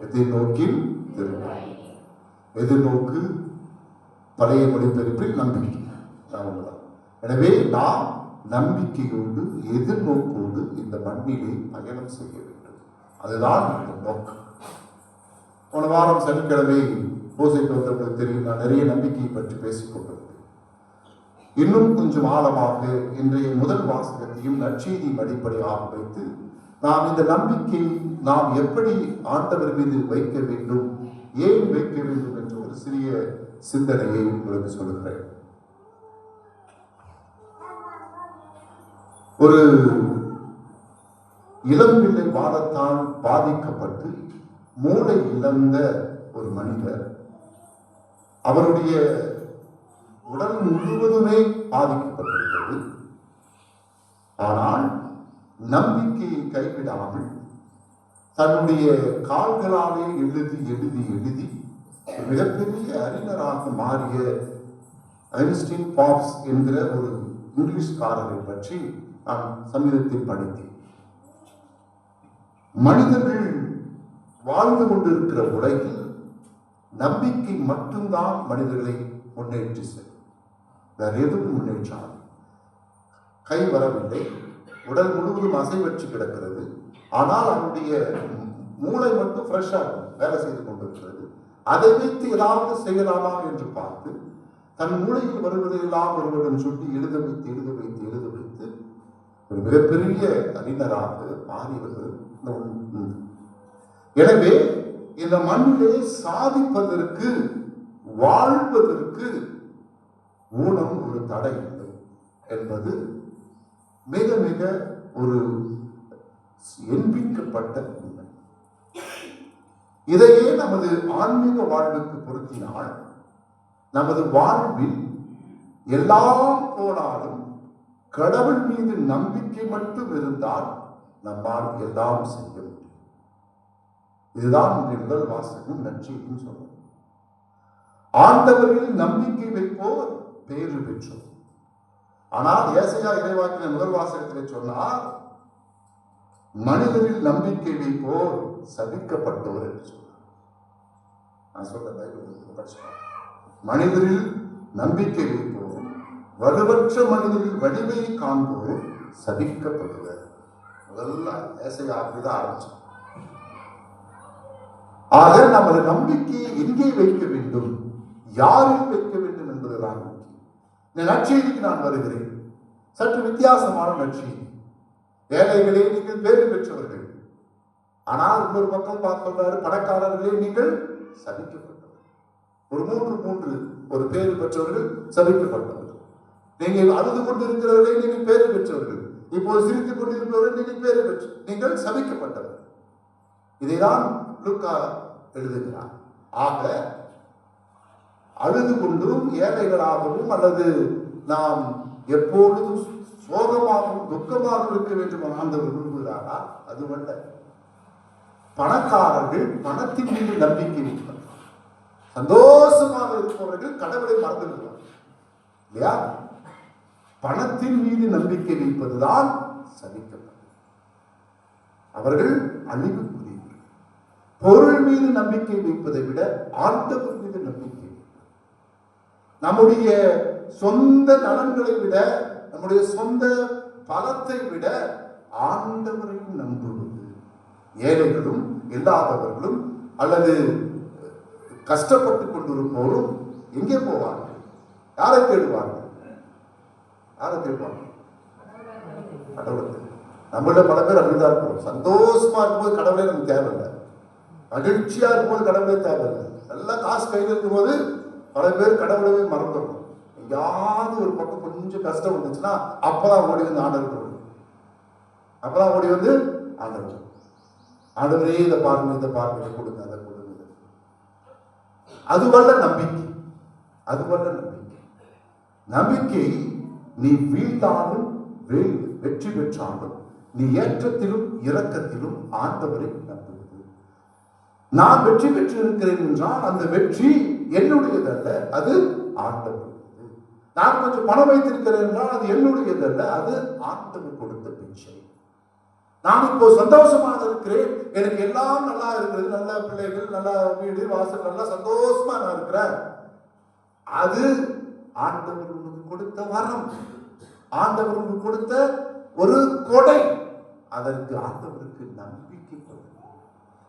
எதிர்நோக்கில் திரும்ப. எதிர்நோக்கு பழைய மொழிபெயர்ப்பில் நம்பிக்கை. எனவே நாம் நம்பிக்கையோடு எதிர்நோக்கோடு இந்த மண்ணிலே பயணம் செய்ய வேண்டும். அதுதான் இந்த நோக்கம். போன வாரம் சனிக்கிழமை பூசைக்கு வந்தவர்களுக்கு தெரியும், நான் நிறைய நம்பிக்கையை பற்றி பேசிக் கொண்டிருந்தேன். இன்னும் கொஞ்சம் ஆழமாக இன்றைய முதல் வாசகத்தையும் நற்செய்தியும் அடிப்படையாக வைத்து நாம் இந்த நம்பிக்கை நாம் எப்படி ஆண்டவர் மீது வைக்க வேண்டும், ஏன் வைக்க வேண்டும் என்று ஒரு சிறிய சிந்தனையை உங்களுக்கு சொல்லுகிறேன். ஒரு இளம்பிள்ளை வாதத்தால் பாதிக்கப்பட்டு மூளை இழந்த ஒரு மனிதர், அவருடைய உடல் முழுவதுமே பாதிக்கப்பட்டிருக்கிறது. ஆனால் நம்பிக்கையை கைவிடாமல் தன்னுடைய கால்களாலே எழுதி எழுதி எழுதி மிகப்பெரிய அறிஞராக மாறிய ஐன்ஸ்டீன் பாப்ஸ் என்கிற ஒரு இங்கிலீஷ்காரரை பற்றி நான் சமீபத்தில் படித்தேன். மனிதர்கள் வாழ்ந்து கொண்டிருக்கிற உலகில் நம்பிக்கை மட்டும்தான் மனிதர்களை முன்னேற்றி செல்லும். வேற எதுவும் முன்னேற்றாது. கை வரவில்லை, உடல் முழுவதும் அசைவற்று கிடக்கிறது. ஆனால் அவருடைய மூளை மட்டும் ஃப்ரெஷ்ஷாக வேலை செய்து கொண்டிருக்கிறது. அதை வைத்து ஏதாவது செய்யலாமா என்று பார்த்து தன் மூளையில் வருவதையெல்லாம் ஒருவரிடம் சொல்லி எழுத வைத்து எழுத வைத்து எழுத வைத்து ஒரு மிகப்பெரிய அறிஞராக மாறியவர்கள். எனவே இந்த மண்ணிலே சாதிப்பதற்கு, வாழ்வதற்கு ஊனம் ஒரு தடை இல்லை என்பது மிக மிக ஒரு என்பிக்கப்பட்ட உண்மை. இதையே நமது ஆன்மீக வாழ்வுக்கு பொருத்தினால் நமது வாழ்வில் எல்லாம் போனாலும் கடவுள் மீது நம்பிக்கை மட்டும் இருந்தால் நம்மால் எல்லாம் செய்ய முடியும். இதுதான் இன்றைய முதல் வாசகம் நற்செய்தின்னு சொல்றோம். ஆண்டவரில் நம்பிக்கை வைப்போர் பேறு பெற்றோர். ஆனால் ஏசாயா இறைவாக்கின முதல் வாசகத்திலே சொன்னார், மனிதரில் நம்பிக்கை வைப்போர் சபிக்கப்பட்டோர் என்று சொன்னார். நான் சொல்ற மனிதரில் நம்பிக்கை வைப்போர், வலுவற்ற மனிதரில் வடிவை காண்போர் சபிக்கப்படுவர். முதல்ல ஏசாயா அப்படிதான் ஆரம்பிச்சோம். ஆக நமது நம்பிக்கையை எங்கே வைக்க வேண்டும், யாரில் வைக்க வேண்டும் என்பதுதான் முக்கியம். இந்த நற்செய்திக்கு நான் வருகிறேன். சற்று வித்தியாசமான நற்செய்தி. ஏழைகளே நீங்கள் பேறு பெற்றவர்கள், ஆனால் இன்னொரு பக்கம் பார்க்கிறாரு, பணக்காரர்களே நீங்கள் சபிக்கப்பட்டவர்கள். ஒரு மூன்று ஒரு பேறு பெற்றவர்கள் சபிக்கப்பட்டவர்கள். நீங்கள் அழுது கொண்டிருக்கிறவர்களே நீங்கள் பேறு பெற்றவர்கள், இப்போது சிரித்துக் கொண்டிருப்பவர்கள் நீங்கள் சபிக்கப்பட்டவர்கள். இதைதான் லூக்கா எழுதுகிறார். ஆக அழுது கொண்டும் ஏழைகளாகவும் அல்லது நாம் எப்பொழுதும் சோகமாகவும் துக்கமாகவும் இருக்க வேண்டும் ஆண்டவர் விரும்புகிறாரா? அதுவல்ல. பணக்காரர்கள் பணத்தின் மீது நம்பிக்கை வைப்பார், சந்தோஷமாக இருப்பவர்கள் கடவுளை மறந்துவிடுவார் இல்லையா? பணத்தின் மீது நம்பிக்கை வைப்பதுதான் சபிக்கப்பட்டது. அவர்கள் அழிவுக்குரியவர்கள். பொருள் மீது நம்பிக்கை வைப்பதை விட ஆண்டவர் மீது நம்பிக்கை, நம்முடைய சொந்த நலன்களை விட, நம்முடைய சொந்த பலத்தை விட ஆண்டவரை நம்புவது. ஏழைகளும் இல்லாதவர்களும் அல்லது கஷ்டப்பட்டுக் கொண்டிருப்போரும் எங்கே போவார்கள்? யாரை தேடுவார்கள்? யாரை தேடுவாங்க? கடவுளை. நம்மள பல பேர் அப்படிதான் இருப்போம். சந்தோஷமா இருக்கும்போது கடவுளே நமக்கு தேவையில்லை, மகிழ்ச்சியா இருக்கும்போது கடவுளே தேவையில்லை. நல்லா காசு கையில் இருக்கும்போது பல பேர் கடவுளவே மறந்துடும். எங்கேயாவது ஒரு பக்கம் கொஞ்சம் கஷ்டம் வந்துச்சுன்னா அப்பதான் ஓடி வந்து ஆண்டவர், அப்பதான் ஓடி வந்து ஆண்டவர், ஆண்டவரே இதை பாருங்க, இதை பாருங்க, இதை கொடுங்க, அதை கொடுங்க. அதுவல்ல நம்பிக்கை, அதுவல்ல நம்பிக்கை. நம்பிக்கை நீ வீழ்ந்தாலும் வெற்றி பெற்றாலும் நீ ஏற்றத்திலும் இரக்கத்திலும் ஆண்டவரை நம்புவது. நான் வெற்றி பெற்று இருக்கிறேன் என்றால் அந்த வெற்றி என்னுடையதல்ல, அது ஆண்டவர். நான் கொஞ்சம் பணம் வைத்திருக்கிறேன் என்றால் அது என்னுடையதல்ல, அது ஆண்டவர் கொடுத்த பிச்சை. நான் இப்போ சந்தோஷமாக இருக்கிறேன், எனக்கு எல்லாம் நல்லா இருக்கிறது, நல்ல பிள்ளைகள், நல்ல வீடு வாசல், நல்லா சந்தோஷமா நான் இருக்கிறேன், அது ஆண்டவர் உங்களுக்கு கொடுத்த வரம், ஆண்டவர் உங்களுக்கு கொடுத்த ஒரு கொடை. அதற்கு ஆண்டவருக்கு நம்பிக்கை கொடு.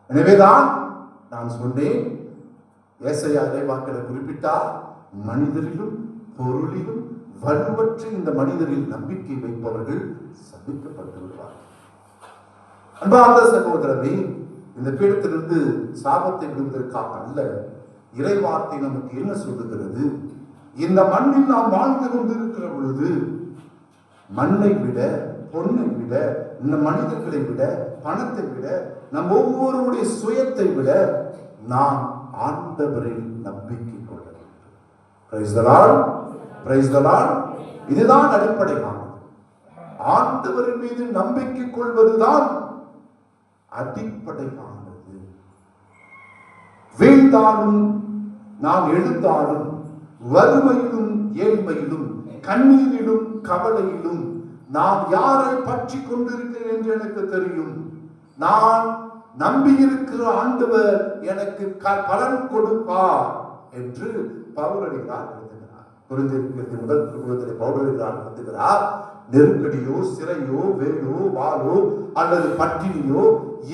எனவேதான் நான் சொன்னேன், ஏசாயா இறைவாக்கினர் குறிப்பிட்டார், மனிதரிலும் பொருளிலும் வலுவற்ற இந்த மனிதரில் நம்பிக்கை வைப்பவர்கள் சபிக்கப்பட்டு விடுவார்கள். அன்பார்ந்த சகோதரமே, இந்த பீடத்திலிருந்து சாபத்தை விடுவதற்காக அல்ல, இறைவார்த்தை நமக்கு என்ன சொல்லுகிறது? இந்த மண்ணில் நாம் வாழ்ந்து கொண்டிருக்கிற பொழுது மண்ணை விட, பொண்ணை விட, இந்த மனிதர்களை விட, பணத்தை விட, நம் ஒவ்வொருடைய சுயத்தை விட நாம் ஆண்டவரில் நம்பிக்கை கொள்ள வேண்டும். Praise the Lord, praise the Lord. இதுதான் அடிப்படையானது. ஆண்டவரின் மீது நம்பிக்கை கொள்வதுதான் அடிப்படையானது. வீழ்ந்தாலும் நாம் எழுந்தாலும், வறுமையிலும் ஏழ்மையிலும், கண்ணீரிலும் கவலையிலும் நான் யாரை பற்றி கொண்டிருக்கிறேன் என்று எனக்கு தெரியும். நான் நம்பியிருக்கிற ஆண்டவர் எனக்கு பலன் கொடுப்பார் என்று பவுலடிகளார் எழுதுகிறார். புரிந்திருக்கிறது. முதல் திருமுகத்திலே பவுலடிகளார் எழுதுகிறார், நெருக்கடியோ, சிறையோ, வேலோ, வாளோ அல்லது பட்டினியோ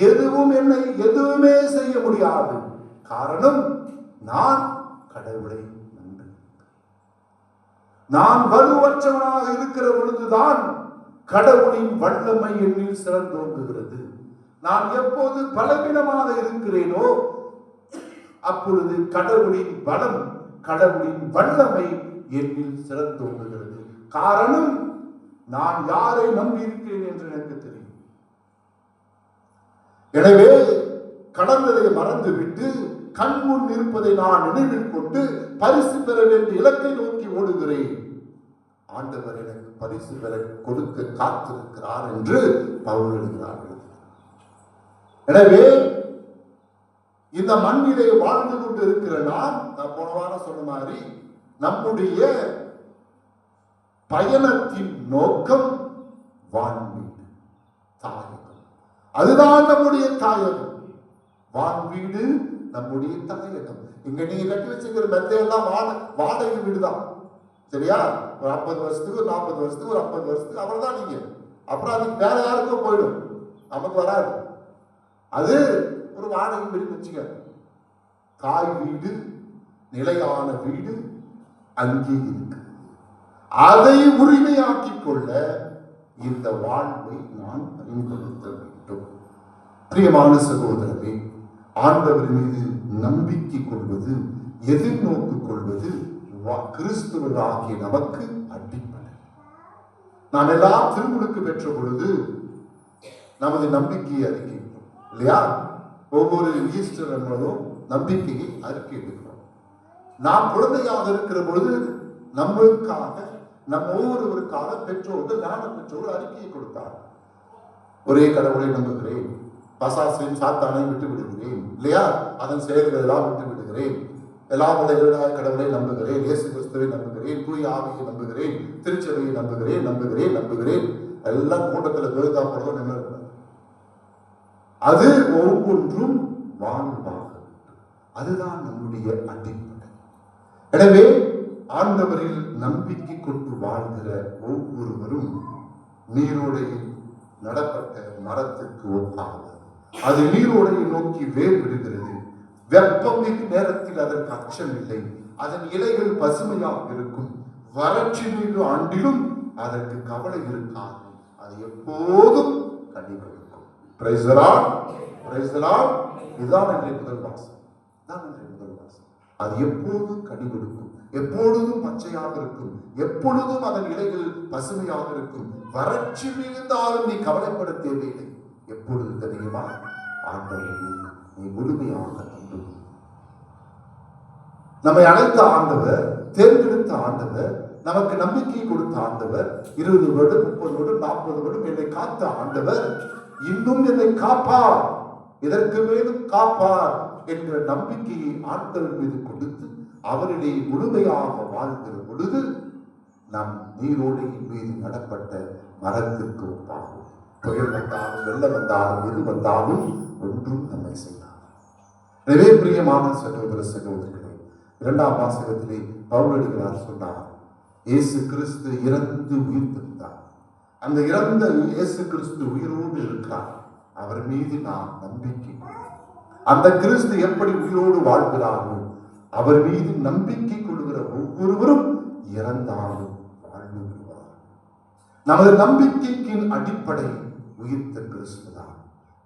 எதுவும் என்னை எதுவுமே செய்ய முடியாது. காரணம், நான் கடவுளை நம்புகிறேன். நான் வலுவற்றவனாக இருக்கிற பொழுதுதான் கடவுளின் வல்லமை என்னில் சிறந்தோங்குகிறது. நான் எப்போது பலவீனமாக இருக்கிறேனோ அப்பொழுது கடவுளின் பலம், கடவுளின் வல்லமை என்னில் சிறந்தோங்குகிறது. காரணம், நான் யாரை நம்பி இருக்கிறேன் என்று எனக்கு தெரியும். எனவே கடந்ததை மறந்துவிட்டு கண் முன் இருப்பதை நான் நினைவில் கொண்டு பரிசு பெற வேண்டிய இலக்கை நோக்கி ஓடுகிறேன். ஆண்டவர் எனக்கு பரிசு பெற கொடுக்க காத்திருக்கிறார் என்று பவுல் எழுதுகிறார்கள். எனவே இந்த மண்ணிலே வாழ்ந்து கொண்டு இருக்கிற நான் போன வாரம் சொன்ன மாதிரி நம்முடைய பயணத்தின் நோக்கம் வான்வீடு தாயகம். அதுதான் நம்முடைய தாயகம். வான்வீடு நம்முடைய தாயகம். இங்க நீங்க கட்டி வச்சுக்கிற மெத்தையெல்லாம் வாடகை வீடுதான். சரியா? ஒரு 50 வருஷத்துக்கு, ஒரு 40 வருஷத்துக்கு, ஒரு 50 வருஷத்துக்கு அவ்வளவுதான். நீங்க அப்புறம் அதுக்கு வேற யாருக்கும் போயிடும், நமக்கு வராது. அது ஒரு வாடகை வீடு வச்சுக்க. தாய் வீடு, நிலையான வீடு அங்கே இருக்கு. அதை உரிமையாக்கிக் கொள்ள இந்த வாழ்வை நான் பயன்படுத்த வேண்டும். பிரியமான சகோதரமே, ஆண்டவர் மீது நம்பிக்கை கொள்வது, எதிர்நோக்கு கொள்வது கிறிஸ்துவராகிய நமக்கு அடிப்படை. நாம் எல்லாம் திருமுழுக்கு பெற்ற பொழுது நமது நம்பிக்கையை அறிக்கையிட்டோம் இல்லையா? ஒவ்வொரு ஈஸ்டர் என்பதும் நம்பிக்கையை அறிக்கை எடுக்கிறோம். நாம் குழந்தையாக இருக்கிற பொழுது நம்மளுக்காக, நம்ம ஒவ்வொருவருக்காக பெற்றோர்கள், ஞான பெற்றோர்கள் அறிக்கையை கொடுத்தார். ஒரே கடவுளை நம்புகிறேன், பசாசையும் சாத்தானையும் விட்டு விடுகிறேன் இல்லையா? அதன் செயல்கள் எல்லாம் விட்டு விடுகிறேன், எல்லாம் உலக கடவுளை நம்புகிறேன், இயேசு கிறிஸ்துவை நம்புகிறேன், தூய ஆவியை நம்புகிறேன், திருச்சபையை நம்புகிறேன், நம்புகிறேன் நம்புகிறேன். எல்லாம் கூட்டத்தில் கோயிலா போறதும் நின்று அது ஒவ்வொன்றும் வாழ்வாக. அதுதான் நம்முடைய அடிப்படை. எனவே ஆண்டவரில் நம்பிக்கை கொண்டு வாழ்கிற ஒவ்வொருவரும் நீரோடையில் நடப்பட்ட மரத்திற்கு ஒப்பாக. அது நீரோடையை நோக்கி வேர் விடுகிறது. வெப்பம் மிகு நேரத்தில் அதற்கு அச்சம் இல்லை. அதன் இலைகள் பசுமையாக இருக்கும். வறட்சி மிகு ஆண்டிலும் அதற்கு கவலை இருக்காது. அது எப்போதும் கனி கொடுக்கும். Praise the Lord, praise the Lord. இதுதான் இன்றைய முதல் வாசம். அது எப்போதும் கனி கொடுக்கும், எப்பொழுதும் பச்சையாக இருக்கும், எப்பொழுதும் அதன் இலைகள் பசுமையாக இருக்கும். வறட்சி மிகுந்தாலும் நீ கவலைப்பட தேவையில்லை. எப்பொழுது தெரியுமா? ஆண்டவரை நீ முழுமையாக நம்பு. நம்மை அழைத்த ஆண்டவர், தேர்ந்தெடுத்த ஆண்டவர், நமக்கு நம்பிக்கை கொடுத்த ஆண்டவர், 20 வருடம் 30 வருடம் 40 வருடம் என்னை காத்த ஆண்டவர் இன்னும் என்னை காப்பார், இதற்கு மேலும் காப்பார் என்ற நம்பிக்கையை ஆண்டவர் மீது கொடுத்து அவரிடையே முழுமையாக வாழ்கிற பொழுது நம் நீரோடையின் மீது நடப்பட்ட மரத்திற்கு ஒப்பாகும். புயல் வந்தாலும், வெள்ளம் வந்தாலும், எது வந்தாலும் ஒன்றும் நம்மை செய்யாது. எனவே பிரியமான சகோதர சகோதரிகளே, 2ஆம் வாசகத்திலே பவுலடிகளார் சொன்னார், இயேசு கிறிஸ்து இறந்து உயிர்த்தெழுந்தார். அந்த இறந்த இயேசு கிறிஸ்து உயிரோடு இருக்கிறார். அவர் மீது நாம் நம்பிக்கை, அந்த கிறிஸ்து எப்படி உயிரோடு வாழ்கிறாரோ அவர் மீது நம்பிக்கை கொள்கிற ஒவ்வொருவரும் இறந்தாலும் வாழ்ந்து விடுவார். நமது நம்பிக்கைக்கு அடிப்படை உயிர்த்த கிறிஸ்து தான்.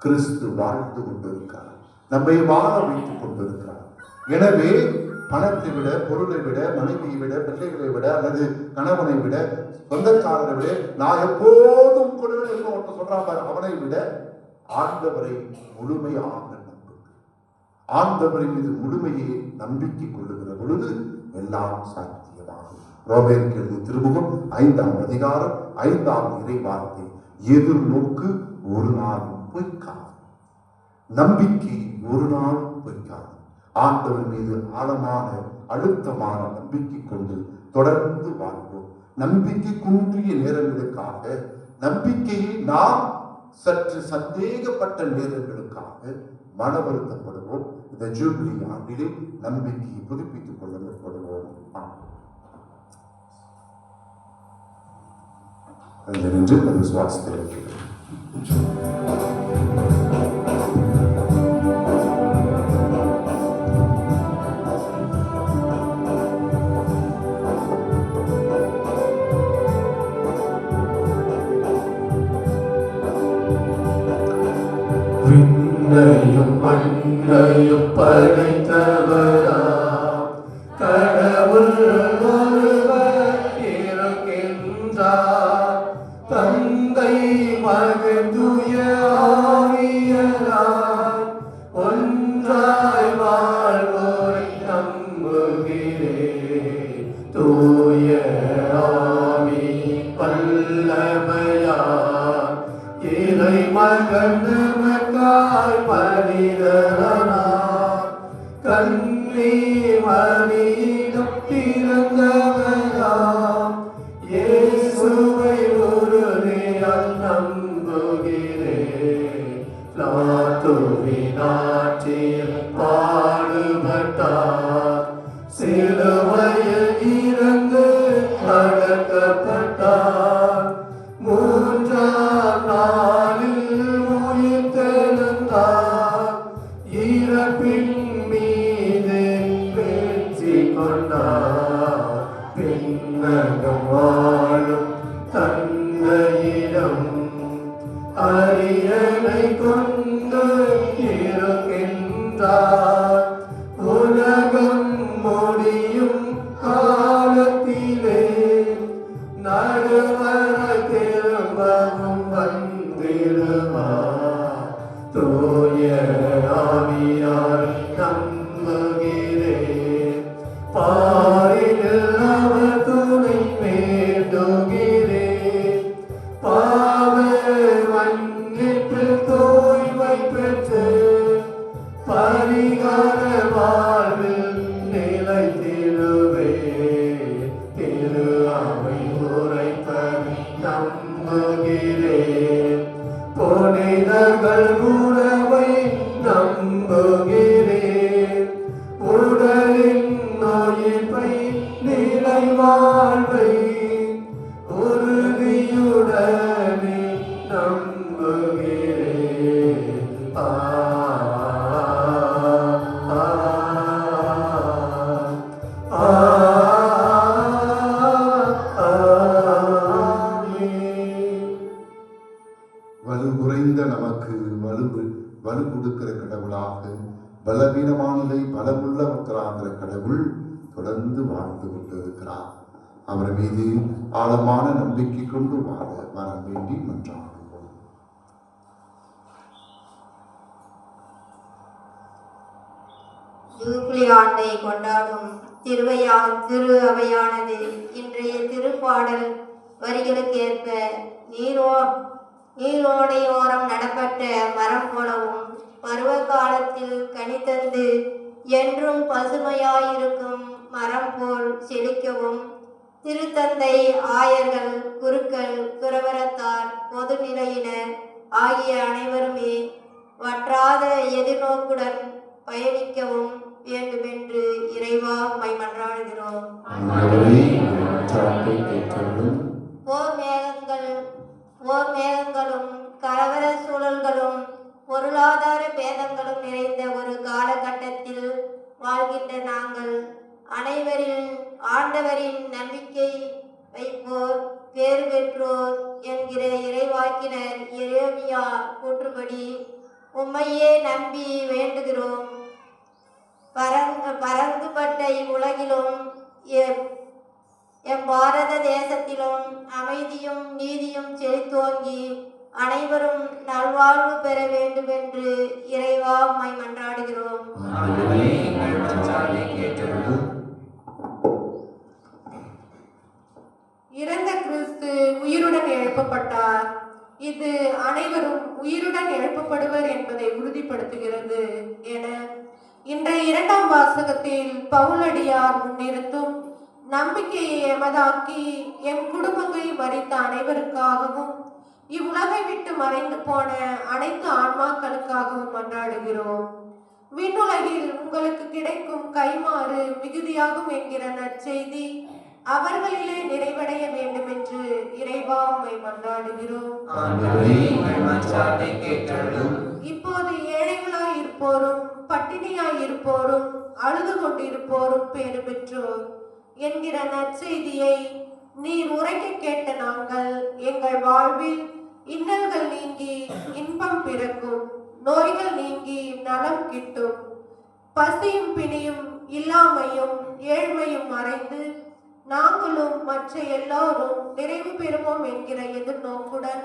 கிறிஸ்து வாழ்ந்து கொண்டிருக்கிறார், நம்மை வாழ வைத்துக் கொண்டிருக்கிறார். எனவே பணத்தை விட, பொருளை விட, மனைவியை விட, பிள்ளைகளை விட, அல்லது கணவனை விட, சொந்தக்காரரை விட, நான் எப்போதும் கொடுவேன் ஒருத்தர் சொல்றான், அவனை விட ஆண்டவரை முழுமையாக நம்புங்கள். ஆண்டவரின் மீது முழுமையை நம்பிக்கை கொள்ளுகிற பொழுது எல்லாம் சாத்தியமாகும். ரோமேயருக்கு எழுதிய திருமுகம் 5ஆம் அதிகாரம் 5ஆம் இறை வார்த்தை, எதிர்நோக்கு ஒரு நாளும் பொய்க்காது, நம்பிக்கை ஒரு நாளும் பொய்க்காது. ஆண்டவர் மீது ஆழமான அழுத்தமான நம்பிக்கை கொண்டு தொடர்ந்து வாழ்வோம். நம்பிக்கை குன்றிய நேரங்களுக்காக, நம்பிக்கையை நாம் சற்று சந்தேகப்பட்ட நேரங்களுக்காக மன வருத்தப்படுவோம். இந்த ஜூபிலி ஆண்டிலே நம்பிக்கையை புதுப்பித்துக் கொள்ள முற்படுவோம். நின்று விசுவாசத்தை விண்ணையும் மண்ணையும் படைத்தவராம் கடவுள் ஒருவர் இருக்கின்றார். தந்தை, மகன், தூய ஆவியார் இறை மகன் நமக்காய் மனிதரானார். கன்னி மரியிடம் பிறந்தவராம் இயேசுவை உறுதியால் நம்புகிறேன். நாட்டில் பாடுபட்டார், சிலுவையில் இறந்து அடக்கப்பட்டார். மூன்றாம் நாளில் உயிர் தெழுந்தார், இறப்பின் மீது வெற்றி கொண்டார். பின்னகம் வாழும் தந்தையிடம் அரியணை கொண்டு இருக்கின்றார். உலகம் முடியும் காலத்திலே நடுவர திரும்பவும் வந்திடுவார். தூய ஆவியார் நம்புகிறேன், பாரில் அவர் துணை வேண்டுகிறேன். பாவ மன்னிப்பில் தூய்மை பெற்று பரிகார வாழ்வில் நிலைத்திடுவேன். திரு அவை உரைப்பதை நம்புகிறேன், புனிதர்கள் உறவை நம்புகிறேன். உடலின் நோயின்பை நிலை வாழ்வை உறுதியுடனே நம்புகிறேன். வலு குறைந்த நமக்கு வலு கொடுக்கிற கடவுளாக, பலவீனமானதை பலமுள்ளவர்களாகிற கடவுள் தொடர்ந்து வாழ்ந்து கொண்டிருக்கிறார். அவர் மீது ஆழமான நம்பிக்கை கொண்டு வாழ மனம் வேண்டி மன்றாடுவோம். ஜூபிலி ஆண்டை கொண்டாடும் திரு அவையானது இன்றைய திருப்பாடல் வரிகளுக்கேற்ப நீரோடையோரம் நடப்பட்ட மரம் போலவும் பருவ காலத்தில் கனித்தந்து என்றும் பசுமையாயிருக்கும் மரம் போல் செழிக்கவும் திருத்தந்தை, ஆயர்கள், குருக்கள், துறவரத்தார், பொதுநிலையினர் ஆகிய அனைவருமே வற்றாத எதிர்நோக்குடன் பயணிக்கவும் வேண்டுமென்று இறைவா உம்மை மன்றாடுகிறோம். போர் மேகங்களும் கலவர சூழல்களும் பொருளாதார பேதங்களும் நிறைந்த ஒரு காலகட்டத்தில் வாழ்கின்ற நாங்கள் அனைவரின் ஆண்டவரின் நம்பிக்கை வைப்போர் பேறு பெற்றோர் என்கிற இறைவாக்கினர் எரேமியா கூற்றுப்படி உம்மையே நம்பி வேண்டுகிறோம். பரந்துபட்ட இவ்வுலகிலும் எம் பாரத தேசத்திலும் அமைதியும் நீதியும் செழித்தோங்கி அனைவரும் நல்வாழ்வு பெற வேண்டும் என்று இறைவா உம்மை மன்றாடுகிறோம். இறந்த கிறிஸ்து உயிருடன் எழுப்பப்பட்டார். இது அனைவரும் உயிருடன் எழுப்பப்படுவர் என்பதை உறுதிப்படுத்துகிறது என இன்றைய இரண்டாம் வாசகத்தில் பவுலடியார் முன்னிறுத்தும் நம்பிக்கையை எமதாக்கி எம் குடும்பங்களை மறித்த அனைவருக்காகவும் இவ்வுலகை விட்டு மறைந்து போன அனைத்து ஆன்மாக்களுக்காகவும் மன்றாடுகிறோம். விண்ணுலகில் உங்களுக்கு கிடைக்கும் கைமாறு மிகுதியாகும் என்கிற நற்செய்தி அவர்களிலே நிறைவடைய வேண்டும் என்று இறைவா உம்மை மன்றாடுகிறோம். இப்போது ஏழைகளாய் இருப்போரும் பட்டினியாய் இருப்போரும் அழுது கொண்டிருப்போரும் பேறு பெற்றோர் என்கிற நற்செய்தியை நீர் உரைக்க கேட்ட நாங்கள் எங்கள் வாழ்வில் இன்னல்கள் நீங்கி இன்பம் பிறக்கும், நோய்கள் நீங்கி நலம் கிட்டும், பசியும் பிணியும் இல்லாமையும் ஏழ்மையும் மறைந்து நாங்களும் மற்ற எல்லோரும் நிறைவு பெறுவோம் என்கிற எதிர்நோக்குடன்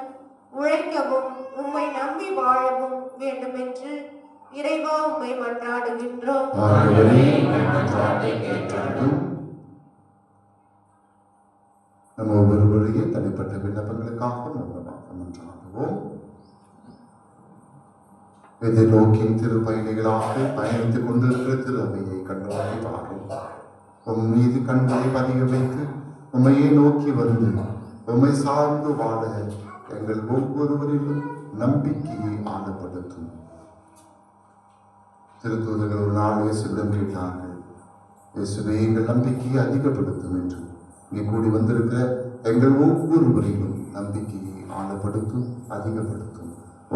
உழைக்கவும் உம்மை நம்பி வாழவும் வேண்டுமென்று இறைவா உம்மை மன்றாடுகின்றோம். நம்ம ஒவ்வொருவரையும் தனிப்பட்ட விண்ணப்பங்களுக்காக மன்றாடுவோம். எதிர்நோக்கின் திரு பயணிகளாக பயணித்துக் கொண்டிருக்கிற திரு அவையை கண்ணோக்கி பாரும். உம் மீது கண்களை பதிய வைத்து உம்மையே நோக்கி வந்து உம்மை சார்ந்து வாழ எங்கள் ஒவ்வொருவரிலும் நம்பிக்கையை ஆழப்படுத்தும். திருத்தூதர்கள் ஒரு நாள் இயேசுவிடம் கேட்டார்கள், இயேசுவே எங்கள் நம்பிக்கையை அதிகப்படுத்தும் என்று. இங்கே கூடி வந்திருக்கிற எங்கள் ஒவ்வொருவரையும் நம்பிக்கையை ஆழப்படுத்தும், அதிகப்படுத்தும்.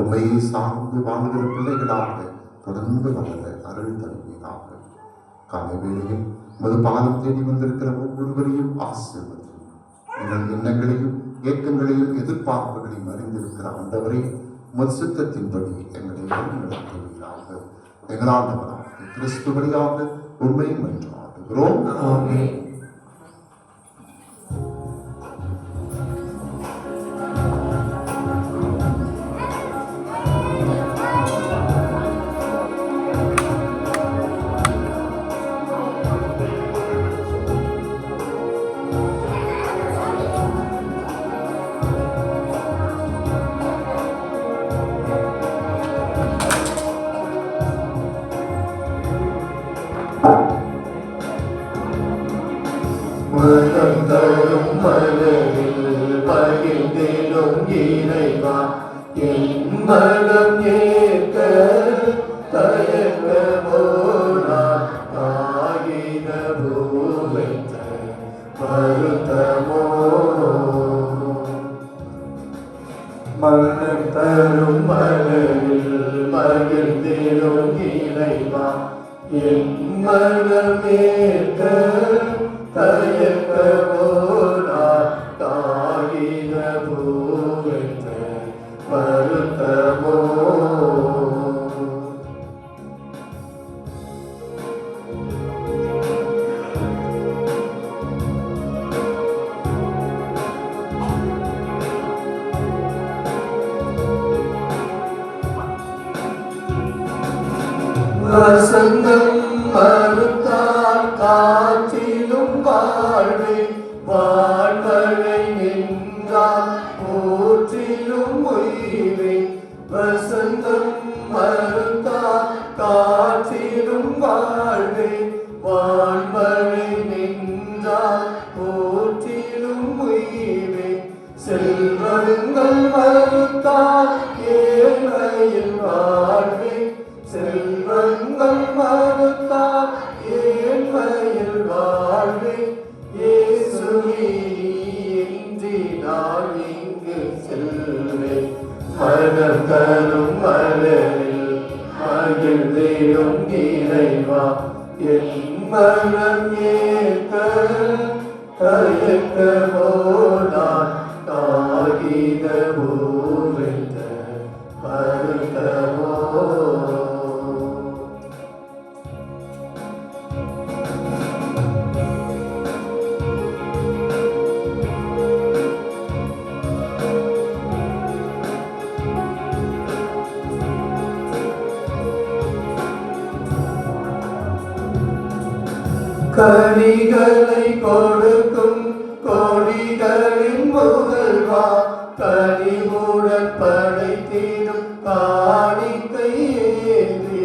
உண்மையை சார்ந்து வாழ்கிற பிள்ளைகளாக தொடர்ந்து வளர அருள் தருவீராக. காலை வேளையில் மது பாலம் தேடி வந்திருக்கிற ஒவ்வொருவரையும் ஆசீர்வதியும். எங்கள் எண்ணங்களையும் ஏக்கங்களையும் எதிர்பார்ப்புகளையும் அறிந்திருக்கிற ஆண்டவரை உமது சித்தத்தின்படி எங்களை வழிநடத்துவீராக. எங்கள் ஆண்டவராக கிறிஸ்து வழியாக உண்மை என்று ஆடுகிறோம். ஆமென். மனம் தரும் மனதில் பகிர்ந்திடும் இறைவா, என் மனம் ஏற்க தயக்கமோ நான் ஆகின பூவைத்த வருத்தமோ. மனம் தரும் மனதில் பகிர்ந்திடும் இறைவா, என் மனம் ஏற்க தயக்கமோ நான் தாகின பூவைத்த வருத்தமோ. வசந்தம் மறுத்தால் காற்றிலும் வாழ்வே, வாழ்மழை நின்றால் ஊற்றிலும் உயிரே. வசந்தம் மறுத்தால் காற்றிலும் வாழ்வே, வாழ்மழை நின்றால் ஊற்றிலும் உயிரே. செல்வங்கள் மறுத்தால் ஏழையில் வாழ்வே, செல்வங்கள் மறுத்தால் ஏழ்மையில் வாழ்வே. இயேசுவே இன்றி நான் இங்கு செல்வேன். மனம் தரும் மலரில் மகிழ்ந்திடும் இறைவா, என் மனம் ஏற்க தயக்கமோ நான் காகித பூவைத்த வருத்தமோ. கனிகளை கொடுக்கும் கொடிகளின் முதல்வா, கனிவுடன் படைத்திடும் காணிக்கை ஏந்தி.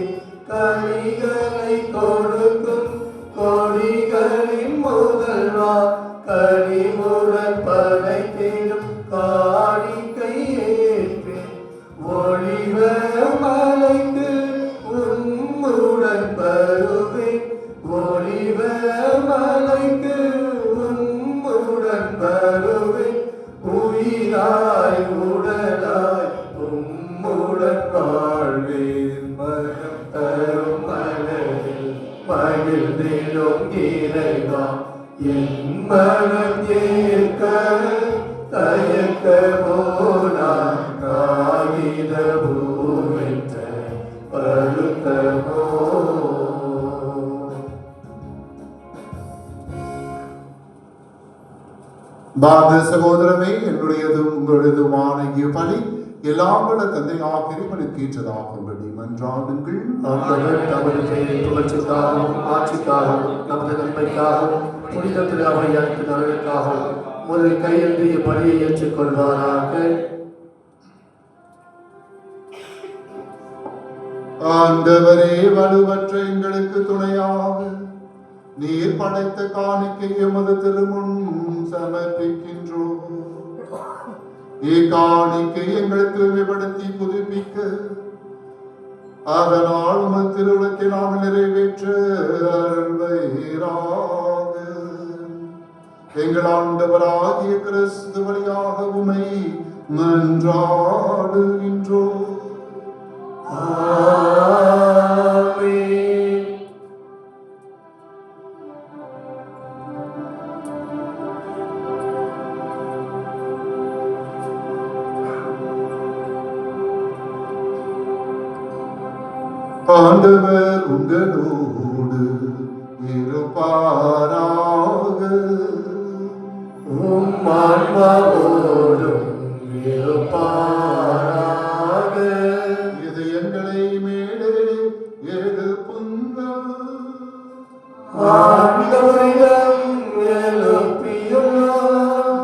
கனிகளை கொடுக்கும் கொடிகளின் முதல்வா, கனிவுடன் படைத்திடும் காணிக்கை ஏந்தி. ஒளிவ மலைக்கு உம்முடன் வருவேன், ஒளிவ மலைக்கு உம்முடன் வருவேன். உயிராய் உடலாய் உம்முடன் வாழ்வேன். மனம் தரும் மனதில் மகிழ்ந்திடும் இறைவா, என் மனம் ஏற்க தயக்கமோ நான் காகித பூவைத்த வருத்தமோ. பாரத சகோதரமே, என்னுடையதும் உங்களுடையதுமான பலி எல்லாம் வல்ல தந்தையாக இறைவனுக்கு ஏற்றதாகும்படி மன்றாடுங்கள். ஆண்டவர் தமது பெயரை புகழ்ச்சிக்காகவும் ஆட்சிக்காகவும் நமது நன்மைக்காகவும் புனித திரு அவையாருக்கு நலனுக்காகவும் ஒரு கையெழுந்திய பலியை ஏற்றுக்கொள்வாராக. ஆண்டவரே, வலுவற்ற எங்களுக்கு துணையாக நீர் படைத்த காணிக்கை எமது திருமுன் சமர்ப்பிக்கின்றோம். இக்காணிக்கை எங்களை தூய்மைப்படுத்தி புதுப்பிக்க, அதனால் உமது திருவுளத்தை நாம் நிறைவேற்ற அருள்வீராக. எங்கள் ஆண்டவராகிய கிறிஸ்து வழியாக உம்மை மன்றாடுகின்றோம். ஆண்டவர் உங்களோடு இருப்பாராக. உம் ஆன்மாவோடும் இருப்பாராக. இதயங்களை மேலே எழுப்புங்கள். ஆண்டவரிடம் எழுப்பியுள்ளோம்.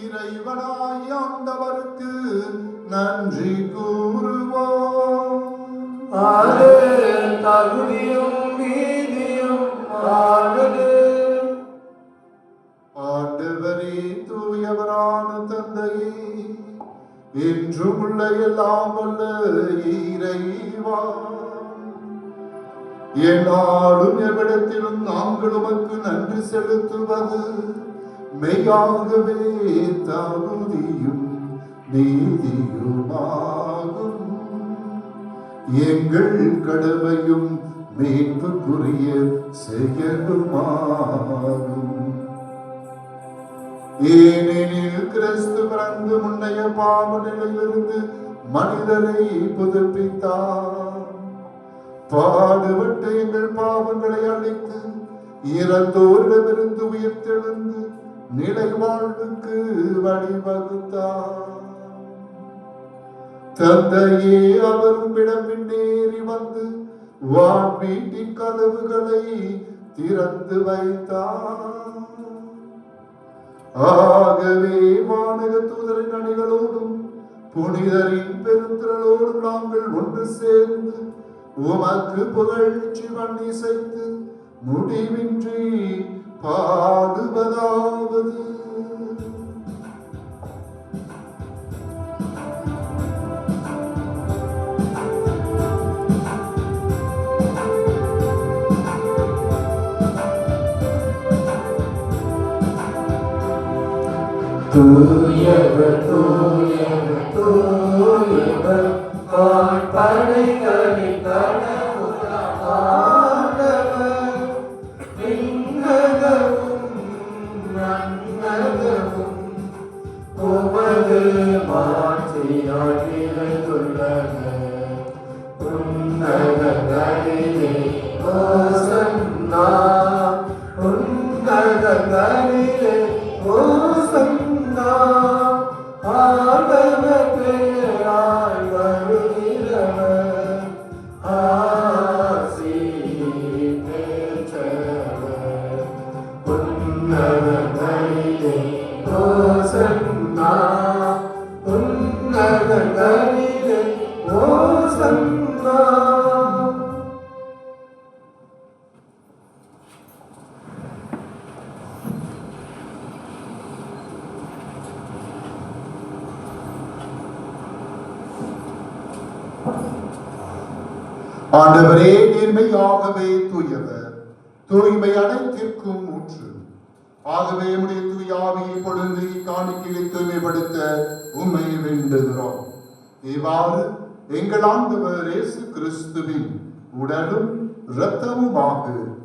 இறைவனாய் ஆண்டவருக்கு நன்றி கூறுவோம். அது தகுதியும் நீதியும் ஆனது. ஆண்டவரே, தூயவரான தந்தையே, என்றும் உள்ள எல்லாம் வல்ல இறைவா, என்னாலும் எவ்விடத்திலும் நாங்கள் உமக்கு நன்றி செலுத்துவது மெய்யாகவே தகுதியும் நீதியுமாகும். எங்கள் கடமையும் மீட்புக்குரிய செயலுமாகும். ஏனெனில் கிறிஸ்து பிறந்து முன்னைய பாவ நிலையிலிருந்து மனிதரை புதுப்பித்தார். பாடுபட்டு எங்கள் பாவங்களை அழித்து இறந்தோரிடமிருந்து உயிர்த்தெழுந்து நிலை வாழ்வுக்கு வழிவகுத்தார். தந்தையே, அவர் உம்மிடம் விண்ணேறி வந்து வான்வீட்டின் கதவுகளை திறந்து வைத்தார். ஆகவே வானக தூதரின் அணிகளோடும் புனிதரின் பெருந்திரளோடும் நாங்கள் ஒன்று சேர்ந்து உமக்கு புகழ்ச்சி பண்ணி செய்து முடிவின்றி பாடுவதாவது. தூயவர் தூயவர் தூயவர் படைகளின் கடவுளானவர். விண்ணகமும் மண்ணகமும் உமது மாட்சியால் நிறைந்துள்ளன. உன்னதங்களிலே ஓசன்னா, உன்னதங்களிலே ஓசன்னா. ஆண்டவர் பெயரால் வருகிறவர், ஆசி பெற்றவர். உன்னதங்களிலே ஓசன்னா, உன்னதங்களிலே ஓசன்னா. ஆண்டவரே, நேர்மையாகவே தூயவர், தூய்மை அனைத்திற்கும் ஊற்று. ஆகவே உம்முடைய தூய ஆவியை பொழுது காணிக்கையை தூய்மைப்படுத்த உம்மை வேண்டுகிறோம். இவ்வாறு எங்கள் ஆண்டவர் இயேசு கிறிஸ்துவின் உடலும் இரத்தமுமாக